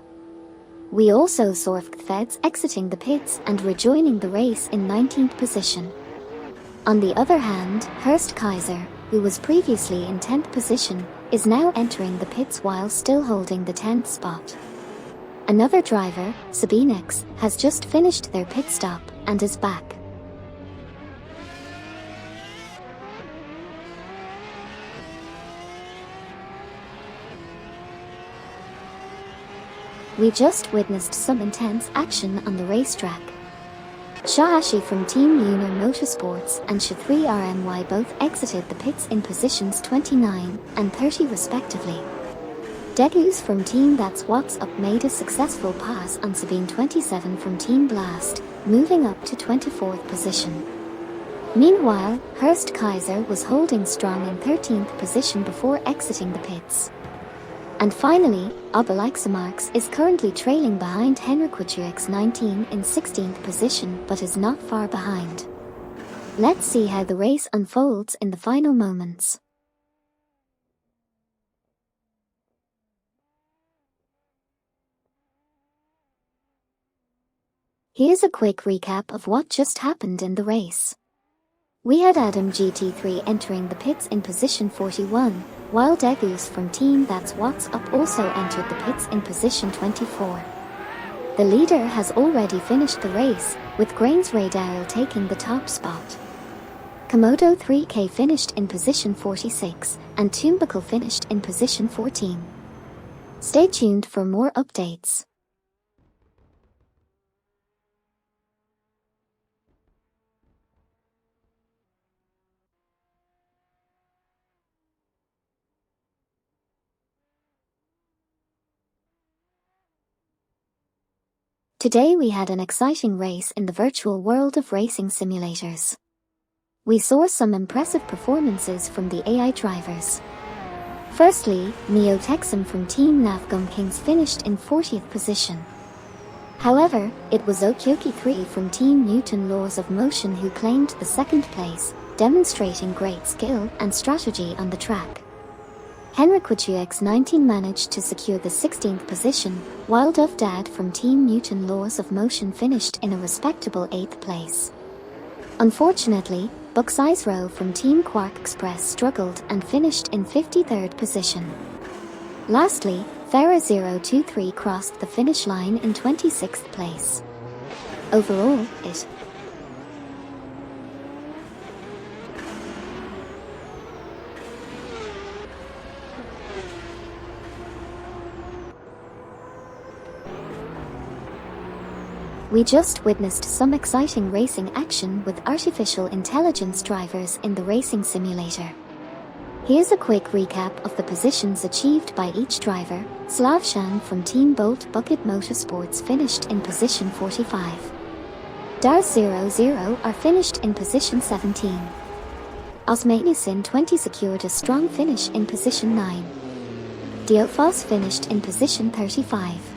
We also saw Feds exiting the pits and rejoining the race in 19th position. On the other hand, Horst Kaiser, who was previously in 10th position, is now entering the pits while still holding the 10th spot. Another driver, Sabinex, has just finished their pit stop and is back. We just witnessed some intense action on the racetrack. Shahashi from Team Lunar Motorsports and Sarthe RMY both exited the pits in positions 29 and 30 respectively. Degus from Team That's What's Up made a successful pass on Sabine 27 from Team Blast, moving up to 24th position. Meanwhile, Horst Kaiser was holding strong in 13th position before exiting the pits. And finally, Obelixamarx is currently trailing behind Henrik 19 in 16th position but is not far behind. Let's see how the race unfolds in the final moments. Here's a quick recap of what just happened in the race. We had Adam GT3 entering the pits in position 41, while Degus from Team That's What's Up also entered the pits in position 24. The leader has already finished the race, with Grains Radau taking the top spot. Komodo 3K finished in position 46, and Tumbuckle finished in position 14. Stay tuned for more updates. Today we had an exciting race in the virtual world of racing simulators. We saw some impressive performances from the AI drivers. Firstly, Neo Texum from Team Navgum Kings finished in 40th position. However, it was Okyoki 3 from Team Newton Laws of Motion who claimed the second place, demonstrating great skill and strategy on the track. Henrik 19 managed to secure the 16th position, while Dove Dad from Team Newton Laws of Motion finished in a respectable 8th place. Unfortunately, Buxizro from Team Quark Express struggled and finished in 53rd position. Lastly, Farah023 crossed the finish line in 26th place. Overall, it We just witnessed some exciting racing action with artificial intelligence drivers in the racing simulator. Here's a quick recap of the positions achieved by each driver. Slavshan from Team Bolt Bucket Motorsports finished in position 45. Dar00 are finished in position 17. Osmanisin 20 secured a strong finish in position 9. Diofos finished in position 35.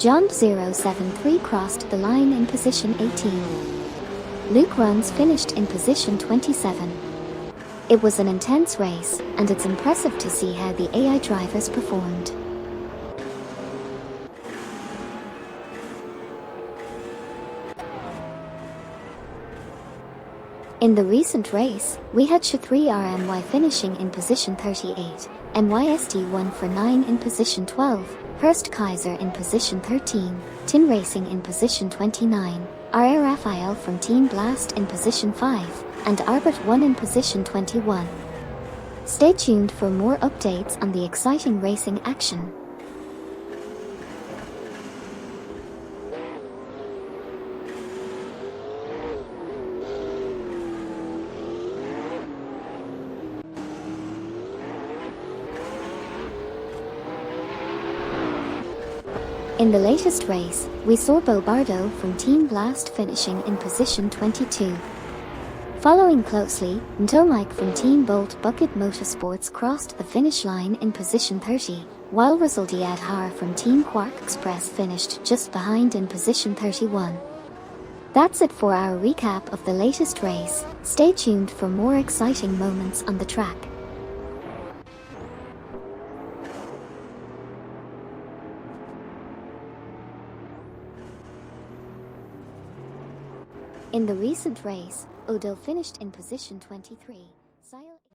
John 073 crossed the line in position 18. Luke Runs finished in position 27. It was an intense race, and it's impressive to see how the AI drivers performed. In the recent race, we had Sh3RMY finishing in position 38, MYST1 for 9 in position 12, Hurst Kaiser in position 13, Tin Racing in position 29, RR Raphael from Team Blast in position 5, and Arbit 1 in position 21. Stay tuned for more updates on the exciting racing action. In the latest race, we saw Bobardo from Team Blast finishing in position 22. Following closely, Ntomike from Team Bolt Bucket Motorsports crossed the finish line in position 30, while Resultiad Har from Team Quark Express finished just behind in position 31. That's it for our recap of the latest race. Stay tuned for more exciting moments on the track. In the recent race, Odo finished in position 23.